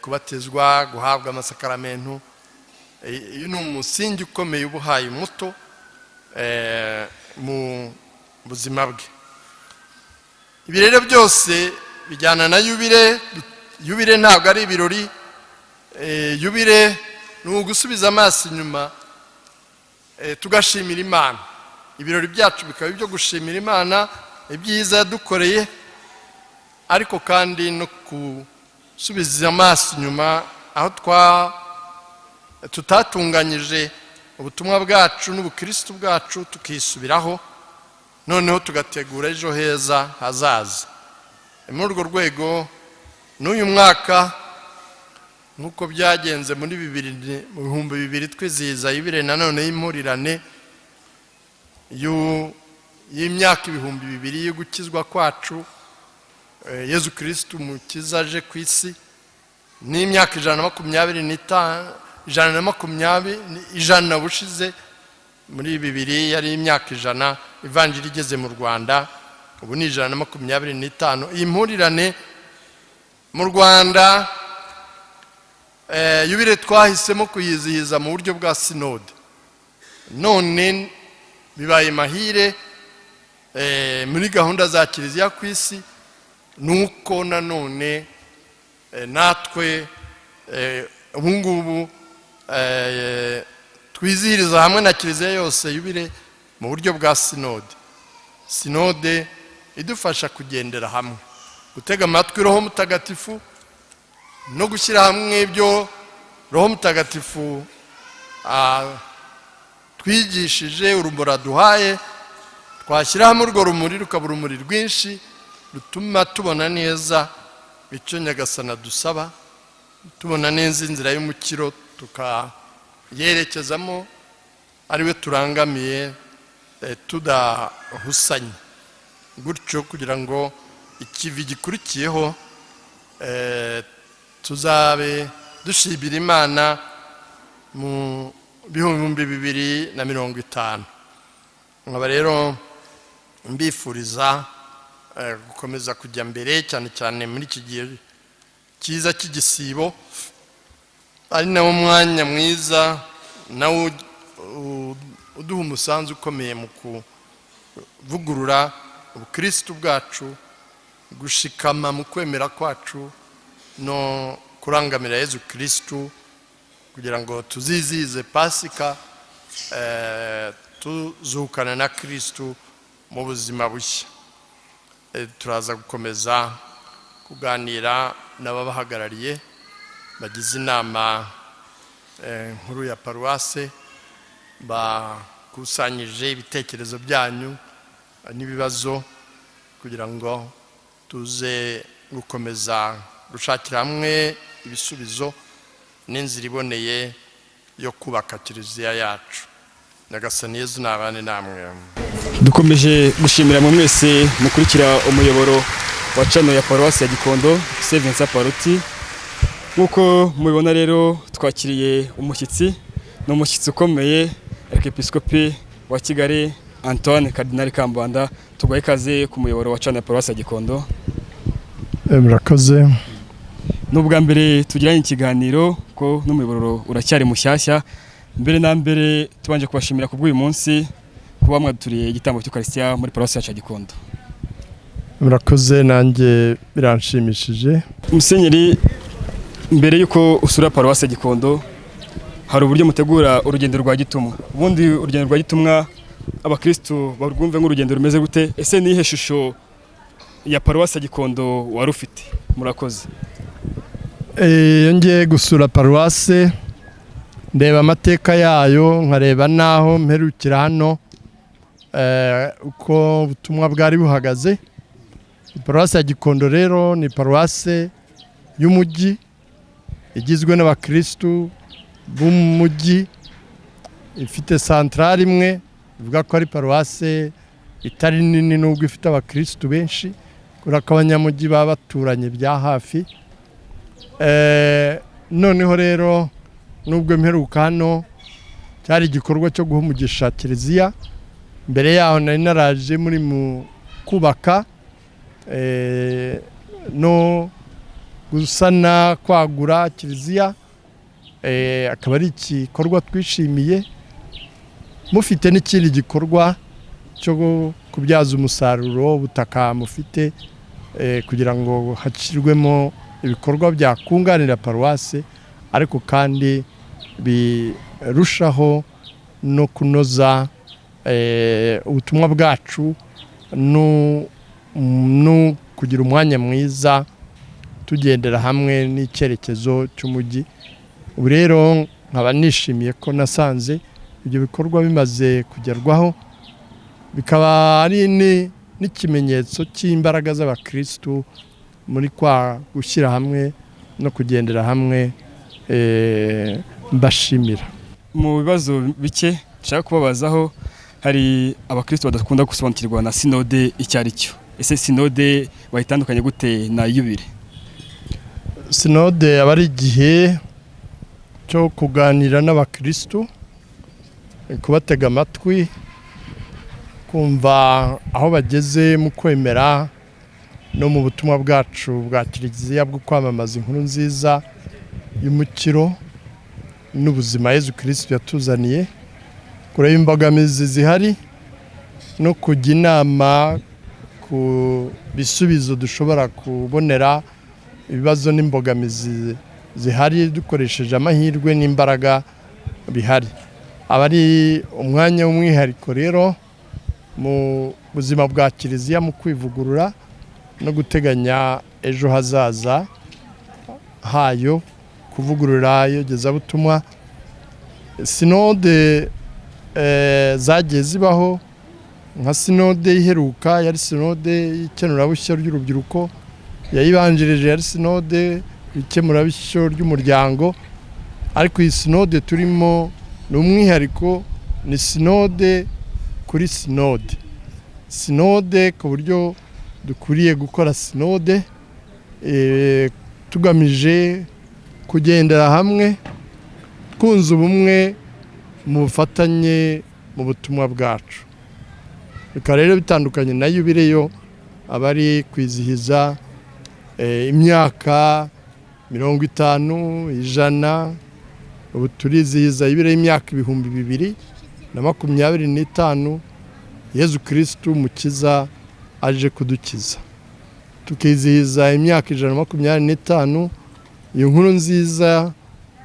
S3: kubatizwa, guhabwa amasakaramentu. Uyu ni umusingi ukomeye uba uhaye umuto mu buzima bwe. Ibi rero byose bijyana na yubire. Yubire ntabwo ari ibirori. Yubire ni ugusubiza amaso inyuma tugashimira imana. Ibirori byacu bikaba ibyo gushimira imana ibyiza yadukoreye, ariko kandi no gusubiza amaso inyuma aho tutatunganyije ubutumwa bwacu n'ubukristo bwacu, tukisubiraho noneho tugategura ejo heza hazaza. Muri urwo rwego n'uyu mwaka nk'uko byagenze muri 2000 twizihiza yubile nanone y'impurirane y'imyaka 2000 yo gukizwa kwacu, Yezu Kristo umukiza aje ku isi, n'imyaka 120 bushize muri 2000 yari imyaka 100 ivanjiri igeze mu Rwanda. Ubu ni 125. Iyi mpurirane mu Rwanda yubile twahisemo kuyizihiza mu buryo bwa sinode. None bibaye mahire muri gahunda za kiliziya ku isi, nuko nanone natwe ubungubu twizihiriza hamwe na kiliziya yose yubile mu buryo bwa sinode. Sinode idufasha kugendera hamwe, gutega amatwi Roho Mutagatifu no gushyira hamwe ibyo Roho Mutagatifu twigishije, urumuri duhaye, twashyira hamwe urwo rumuri rukaba urumuri rwinshi rutuma tubona neza icyo Nyagasana dusaba, tubona neza inzira y'umukiro tukayerekezamo, ariwe turangamiye tudahusanye, gutyo kugira ngo ikivi gikurikiyeho tuzabe dushimira Imana mu 2050. Nkaba rero mbifuriza gukomeza kujya mbere, cyane cyane muri iki gihe cyiza cy'igisibo, ari nawo mwanya mwiza nawo uduha umusanzu ukomeye mu kuvugurura ubukristo bwacu, gushikama mu kwemera kwacu no kurangamira Yezu Kristo, kugira ngo tuzizize Pasika tuzukana na Kristo mu buzima bushya. Turaza gukomeza kuganira n'ababahagarariye bagize inama nkuru ya paruwase, bakusanyije ibitekerezo byanyu n'ibibazo kugira ngo tuze gukomeza gushakira hamwe ibisubizo n'inzira iboneye yo kubaka kiliziya yacu. Nyagasani Yezu nabane namwe.
S1: Dukomeje gushimira mu mwese mukurikira umuyoboro wa channel ya paruwasi ya Gikondo Saint Vincent Paroti. Nkuko mubibona rero twakiriye umushyitsi, n'umushyitsi ukomeye, Arkiyepiskopi wa Kigali Antoine Cardinal Kambanda. Tugwaye ikaze ku muyoboro wa channel ya paruwasi ya Gikondo.
S3: Murakoze.
S1: N'ubwa mbere tugiranye ikiganiro ko n'umuyoboro uracyari mushyashya. Mbere na mbere tubanje kubashimira kubw'uyu munsi kuba mwaduturiye igitambo cy'Ukaristiya muri paruwasi ya Gikondo.
S3: Murakoze, nanjye biranshimishije.
S1: Musenyeri, mbere yuko usura paruwasi ya Gikondo hari uburyo mutegura urugendo rwa gitumwa. Ubundi urugendo rwa gitumwa abakristo barwumve nk'urugendo rumeze gute? Ese nihe shusho ya paruwasi ya Gikondo wari ufite? Murakoze.
S3: Ngiye gusura paruwasi, ndeba amateka yayo, nkareba naho mperukira hano uko ubutumwa bwari buhagaze. Paruwasi ya Gikondo rero ni paruwasi y'umujyi igizwe n'abakristo b'umujyi, ifite santrale imwe, bivuga ko ari paruwasi itari nini nubwo ifite abakristo benshi, kubera ko abanyamujyi baba baturanye bya hafi. Noneho rero nubwo mperuka hano cyari igikorwa cyo guha umugisha kiliziya, mbere yaho nari naraje muri mu kubaka no gusana kwagura kiliziya, akaba ari igikorwa twishimiye. Mufite n'ikindi gikorwa cyo kubyaza umusaruro ubutaka mufite, kugira ngo hacirwemo ibikorwa byakunganira paruwasi, ariko kandi birushaho no kunoza ubutumwa bwacu no kugira umwanya mwiza tugendera hamwe n'icyerekezo cy'umujyi. Ubu rero nkaba nishimiye ko nasanze ibyo bikorwa bimaze kugerwaho, bikaba ari n'ikimenyetso cy'imbaraga z'abakristu muri kwa gushyira hamwe no kugendera hamwe. Mbashimira.
S1: Mu bibazo bike nshaka kubabazaho, hari abakristo badakunda gusobanukirwa na sinode icyo ari cyo. Ese sinode bayitandukanye gute na yubile?
S3: Sinode aba ari igihe cyo kuganira n'abakristo, kubatega amatwi, kumva aho bageze mu kwemera no mu butumwa bwacu bwa Kiliziya bwo kwamamaza inkuru nziza y'umukiro n'ubuzima Yezu Kristo yatuzaniye, kureba imbogamizi zihari no kujya inama ku bisubizo dushobora kubonera ibibazo n'imbogamizi zihari dukoresheje amahirwe n'imbaraga bihari. Aba ari umwanya w'umwihariko rero mu buzima bwa Kiliziya mu kwivugurura no guteganya ejo hazaza hayo, kuvugurura iyogezabutumwa. Sinode zagiye zibaho, nka sinode iheruka yari sinode y'ikenurabushyo ry'urubyiruko, yayibanjirije yari sinode y'ikemurabushyo ry'umuryango, ariko iyi sinode turimo ni umwihariko, ni sinode kuri sinode. Sinode ku buryo dukwiriye gukora sinode tugamije kugendera hamwe, twunze ubumwe mu bufatanye mu butumwa bwacu. Bikaba rero bitandukanye na yubile yo aba ari kwizihiza imyaka 50, 100. Ubu turizihiza yubile y'imyaka 2025 Yezu Kristo Umukiza aje kudukiza. Tukizihiza imyaka 125 iyo nkuru nziza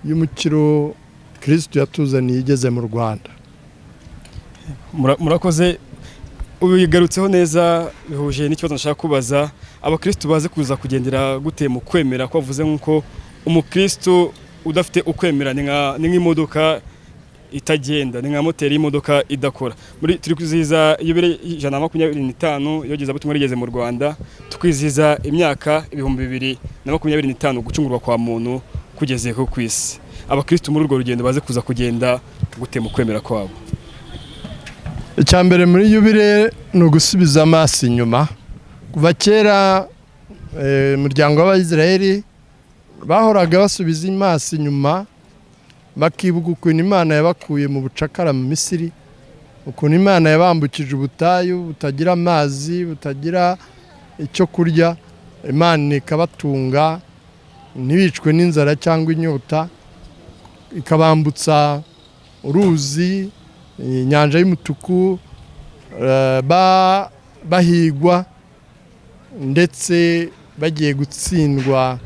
S3: y'umukiro Kristo yatuzaniye igeze mu Rwanda.
S1: Murakoze. Ubigarutseho neza, bihuje n'ikibazo nshaka kubaza. Abakristo baze kuza kugendera gute mu kwemera, ko bavuze nk'uko umukristo udafite ukwemera ni nk'imodoka itagenda, ni nka moteri y'imodoka idakora. Turi kwizihiza yubile 125 iyogezabutumwa rigeze mu Rwanda, tukwizihiza imyaka 2025 gucungurwa kwa muntu kugezeho ku isi. Abakristo muri urwo rugendo baze kuza kugenda gute mu kwemera kwabo?
S3: Icyambere muri yubile ni ugusubiza amaso inyuma. Kuva kera umuryango w'Abayisiraheli bahoraga basubiza amaso inyuma, bakibuka ukuntu Imana yabakuye mu bucakara mu Misiri, ukuntu Imana yabambukije ubutayu butagira amazi, butagira icyo kurya, Imana ikabatunga ntibicwe n'inzara cyangwa inyota, ikabambutsa uruzi, inyanja y'umutuku, bahigwa ndetse bagiye gutsindwa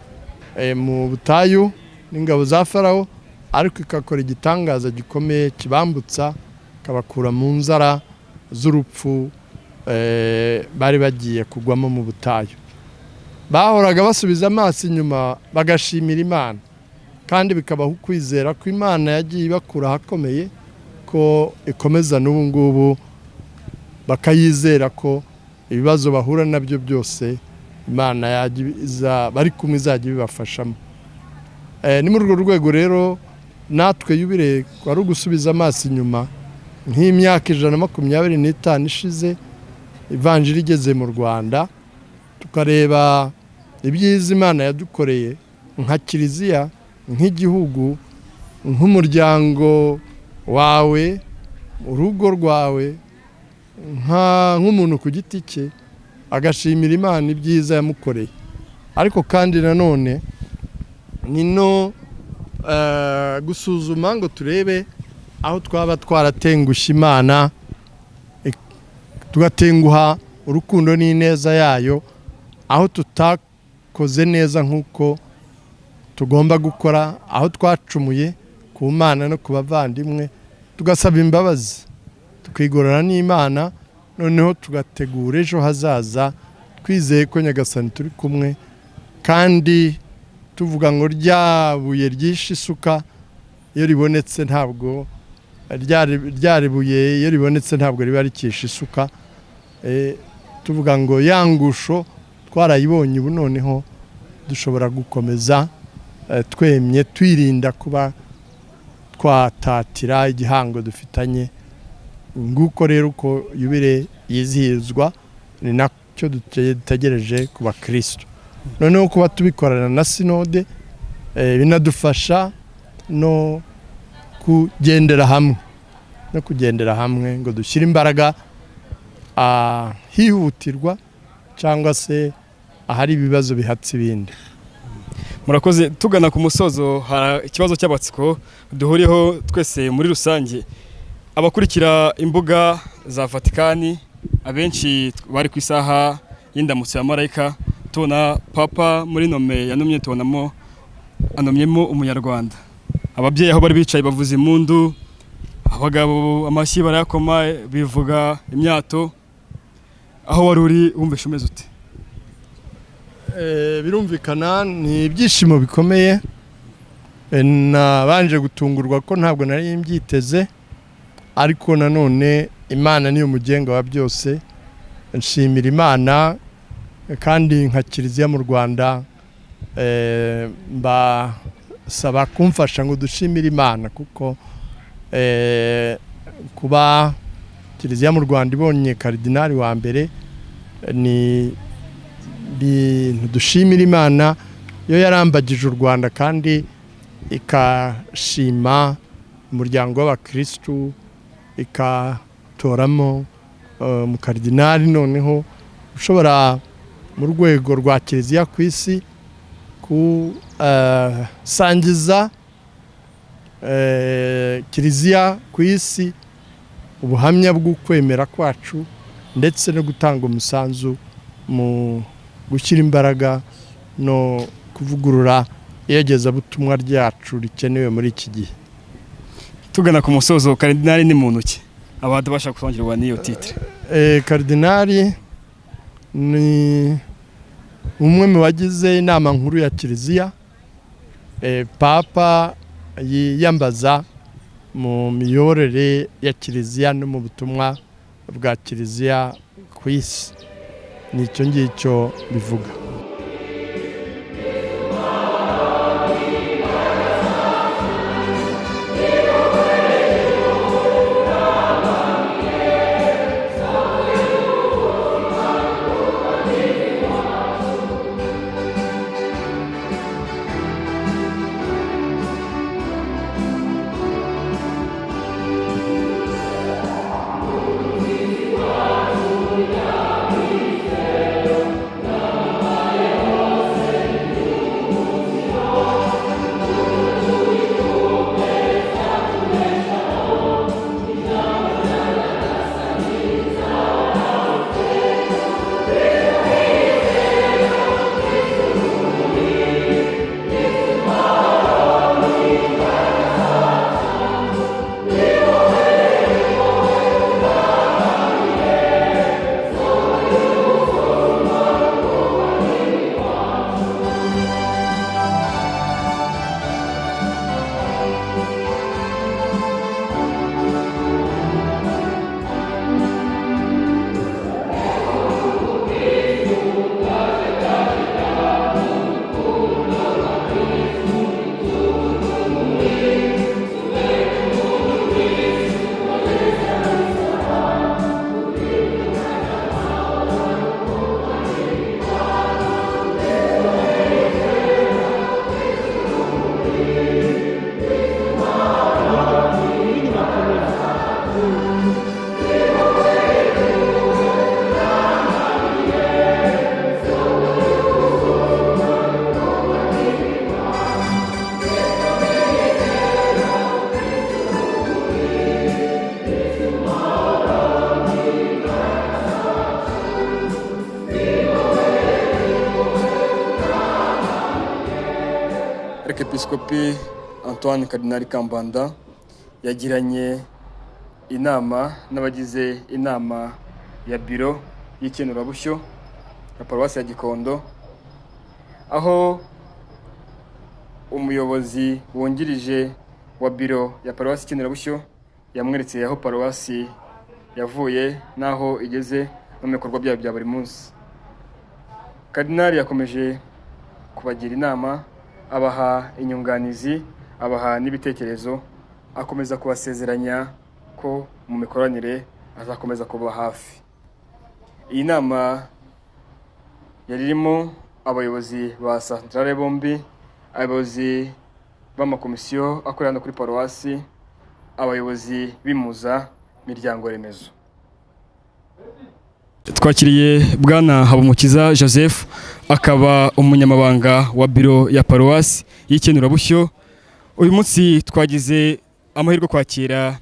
S3: mu butayu n'ingabo za Farawo, ariko ikakora igitangaza gikomeye kibambutsa, kabakura mu nzara z'urupfu bari bagiye kugwamo mu butayu. Bahoraga basubiza amaso inyuma bagashimira Imana, kandi bikabaho ukwizera ko Imana yagiye ibakura ahakomeye, ko ikomeza n'ubu ngubu bakayizera ko ibibazo bahura nabyo byose Imana bari kumwe izajya ibibafashamo. Ni muri urwo rwego rero natwe yubile wari ugusubiza amaso inyuma, nk'imyaka 125 ishize ivanjiri igeze mu Rwanda, tukareba ibyiza Imana yadukoreye nka Kiliziya, nk'igihugu, nk'umuryango wawe, urugo rwawe, nk'umuntu ku giti cye, agashimira Imana ibyiza yamukoreye. Ariko kandi nanone ni no gusuzuma ngo turebe aho twaba twaratengushye Imana, tugatenguha urukundo n'ineza yayo, aho tutakoze neza nk'uko tugomba gukora, aho twacumuye ku Mana no ku bavandimwe, tugasaba imbabazi tukigorora n'Imana noneho tugategura ejo hazaza twizeye ko Nyagasani turi kumwe kandi tuvuga ngo ryabuye ryishe isuka iyo ribonetse ntabwo ryaribuye iyo ribonetse ntabwo riba rikisha isuka tuvuga ngo yangusho twarayibonye ubu noneho dushobora gukomeza twemye twirinda kuba twatatira igihango dufitanye nguko rero uko yubire yizihizwa ni nacyo dutegereje ku bakristo noneho kuba tubikorana na sinode binadufasha no kugendera hamwe ngo dushyire imbaraga hihutirwa cyangwa se ahari ibibazo bihatse ibindi.
S1: Murakoze. Tugana ku musozo, hari ikibazo cy'abatsiko duhuriyeho twese muri rusange. Abakurikira imbuga za Vatikani abenshi bari ku isaha y'indamutso ya marayika, tubona papa muri nome yanumye, tubonamo anomyemo umunyarwanda. Ababyeyi aho bari bicaye bavuza impundu, abagabo amashyi barayakoma bivuga imyato. Aho wari uri wumvishe umeze ute?
S3: Birumvikana ni ibyishimo bikomeye, nabanje gutungurwa ko ntabwo nari mbyiteze, ariko nanone Imana niyo mugenga wa byose. Nshimira Imana kandi nka Kiliziya mu Rwanda mbasaba kumfasha ngo dushimire Imana kuko kuba Kiliziya mu Rwanda ibonye karidinali wa mbere ni bintu dushimira Imana yo yarambagije u Rwanda kandi ikashima umuryango w'abakristu ikatoramo mu karidinali noneho ushobora mu rwego rwa Kiliziya ku isi kusangiza Kiliziya ku isi ubuhamya bw'ukwemera kwacu ndetse no gutanga umusanzu mu gushyira imbaraga no kuvugurura iyogezabutumwa ryacu rikenewe muri iki gihe.
S1: Tugana ku musozo, karidinali ni muntu ki abantu bashaka kutongirwa n'iyo titre?
S3: Karidinali ni umwe mu bagize inama nkuru ya Kiliziya. Papa yiyambaza mu miyoborere ya Kiliziya no mu butumwa bwa Kiliziya ku isi. Nicyo ngicyo bivuga.
S1: Arikepiskopi Antoine Kardinali Kambanda yagiranye inama n'abagize inama ya biro y'ikenurabushyo ya paruwasi ya Gikondo, aho umuyobozi wungirije wa biro ya paruwasi y'ikenurabushyo yamweretse aho paruwasi yavuye n'aho igeze mu bikorwa byayo bya buri munsi. Kardinali yakomeje kubagira inama, abaha inyunganizi, abaha n'ibitekerezo, akomeza kubasezeranya ko mu mikoranire azakomeza kuba hafi. Iyi nama yari irimo abayobozi ba santrale bombi, abayobozi b'amakomisiyo akorera kuri paruwasi, abayobozi bimuza miryango remezo. Twakiriye Bwana Habumukiza Joseph, akaba umunyamabanga wa biro ya paruwasi y'ikenurabushyo. Uyu munsi twagize amahirwe kwakira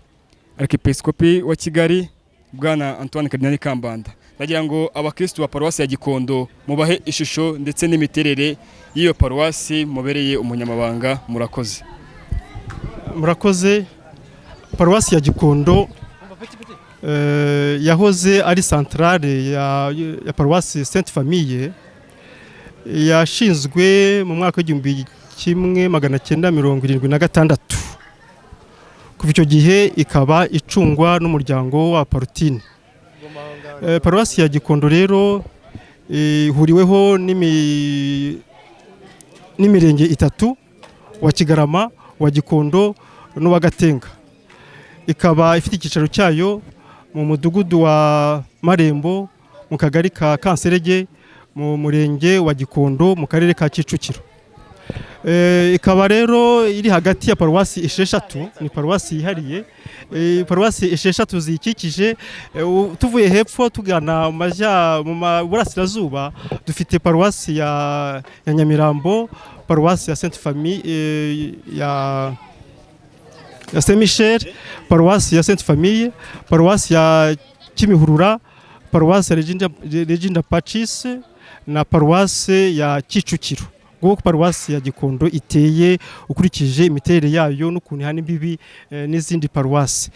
S1: Arkipeskopi wa Kigali Bwana Antoine Kardinali Kambanda. Nagira ngo abakristo ba paruwasi ya Gikondo mubahe ishusho ndetse n'imiterere y'iyo paruwasi mubereye umunyamabanga. Murakoze.
S5: Murakoze. Paruwasi ya Gikondo yahoze ari centrale ya paruwasi Sainte Famille, yashinzwe mu mwaka w'1976. Kuva icyo gihe ikaba icungwa n'umuryango wa Parutine. Paruwasi ya Gikondo rero ihuriweho n'imirenge itatu, wa Kigarama, wa Gikondo n'uwa Gatenga. Ikaba ifite icyicaro cyayo mu mudugudu wa Marembo, mu kagari ka Kanserege, mu murenge wa Gikondo, mu karere ka Kicukiro. Ikaba rero iri hagati ya paruwasi esheshatu, ni paruwasi yihariye. Paruwasi esheshatu zikikije, tuvuye hepfo tugana mu burasirazuba dufite paruwasi ya Nyamirambo, paruwasi ya Sainte Famille ya Saint Michel, paruwasi ya Sainte Famille, paruwasi ya Kimihurura, paruwasi ya Regina Pacis na paruwasi ya Kicukiro. Nguko paruwasi ya Gikondo iteye ukurikije imiterere yayo n'ukuntu ihana imbibi n'izindi paruwasi.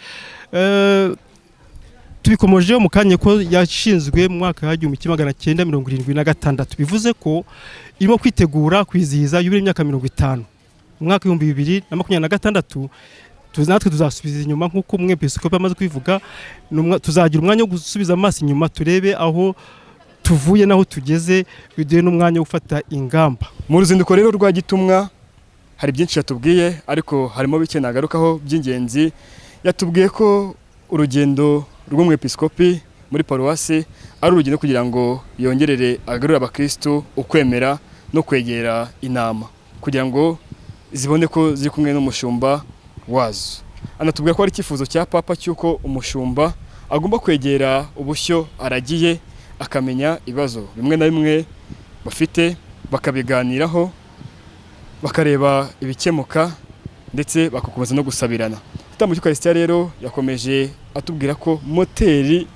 S5: Tubikomoje mu kanya ko yashinzwe mu mwaka wa 1976, bivuze ko irimo kwitegura kwizihiza yubile imyaka 50. Mu mwaka wa 2026 natwe tuzasubiza inyuma nk'uko umwepiskopi amaze kwivuga, tuzagira umwanya wo gusubiza amaso inyuma turebe aho tuvuye naho tugeze, biduhe n'umwanya wo gufata ingamba.
S1: Mu ruzinduko rero rwa gitumwa hari byinshi yatubwiye, ariko harimo bike nagarukaho by'ingenzi. Yatubwiye ko urugendo rw'umwepiskopi muri paruwasi ari urugendo kugira ngo yongerere agarure abakristo ukwemera no kwegera inama, kugira ngo zibone ko ziri kumwe n'umushumba wazo. Anatubwira ko ari icyifuzo cya papa cyuko umushumba agomba kwegera ubushyo aragiye, akamenya ibibazo bimwe na bimwe bafite, bakabiganiraho, bakareba ibikemuka ndetse bakakomeza no gusabirana. Igitambo cy'Ukaristiya rero yakomeje atubwira ko moteri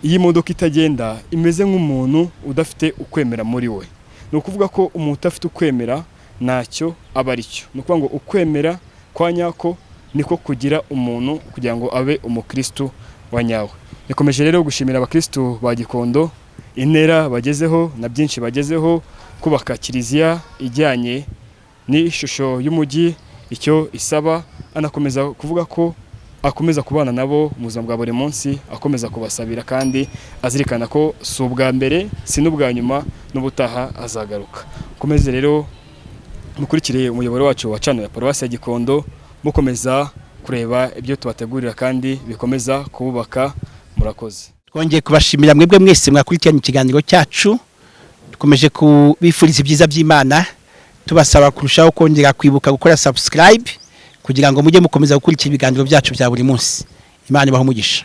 S1: y'imodoka itagenda imeze nk'umuntu udafite ukwemera muri we. Ni ukuvuga ko umuntu udafite ukwemera ntacyo aba ari cyo. Ni ukuvuga ngo ukwemera kwa nyako niko kugira umuntu kugira ngo abe umukristo wa nyawe. Nikomeje rero gushimira abakristo ba Gikondo intera bagezeho na byinshi bagezeho, kubaka kiliziya ijyanye n'ishusho y'umujyi icyo isaba. Anakomeza kuvuga ko akomeza kubana nabo mu buzima bwa buri munsi, akomeza kubasabira kandi azirikana ko si ubwa mbere si n'ubwa nyuma n'ubutaha azagaruka. Komeze rero mukurikire umuyoboro wacu wa channel ya paruwasi ya Gikondo, mukomeza kureba ibyo tubategurira kandi bikomeza kububaka. Murakoze.
S2: Twongeye kubashimira mwebwe mwese mwakurikiranye ikiganiro cyacu. Dukomeje kubifuriza ibyiza by'Imana, tubasaba kurushaho kongera kwibuka gukora subscribe kugira ngo mujye mukomeza gukurikira ibiganiro byacu bya buri munsi. Imana ibahe umugisha.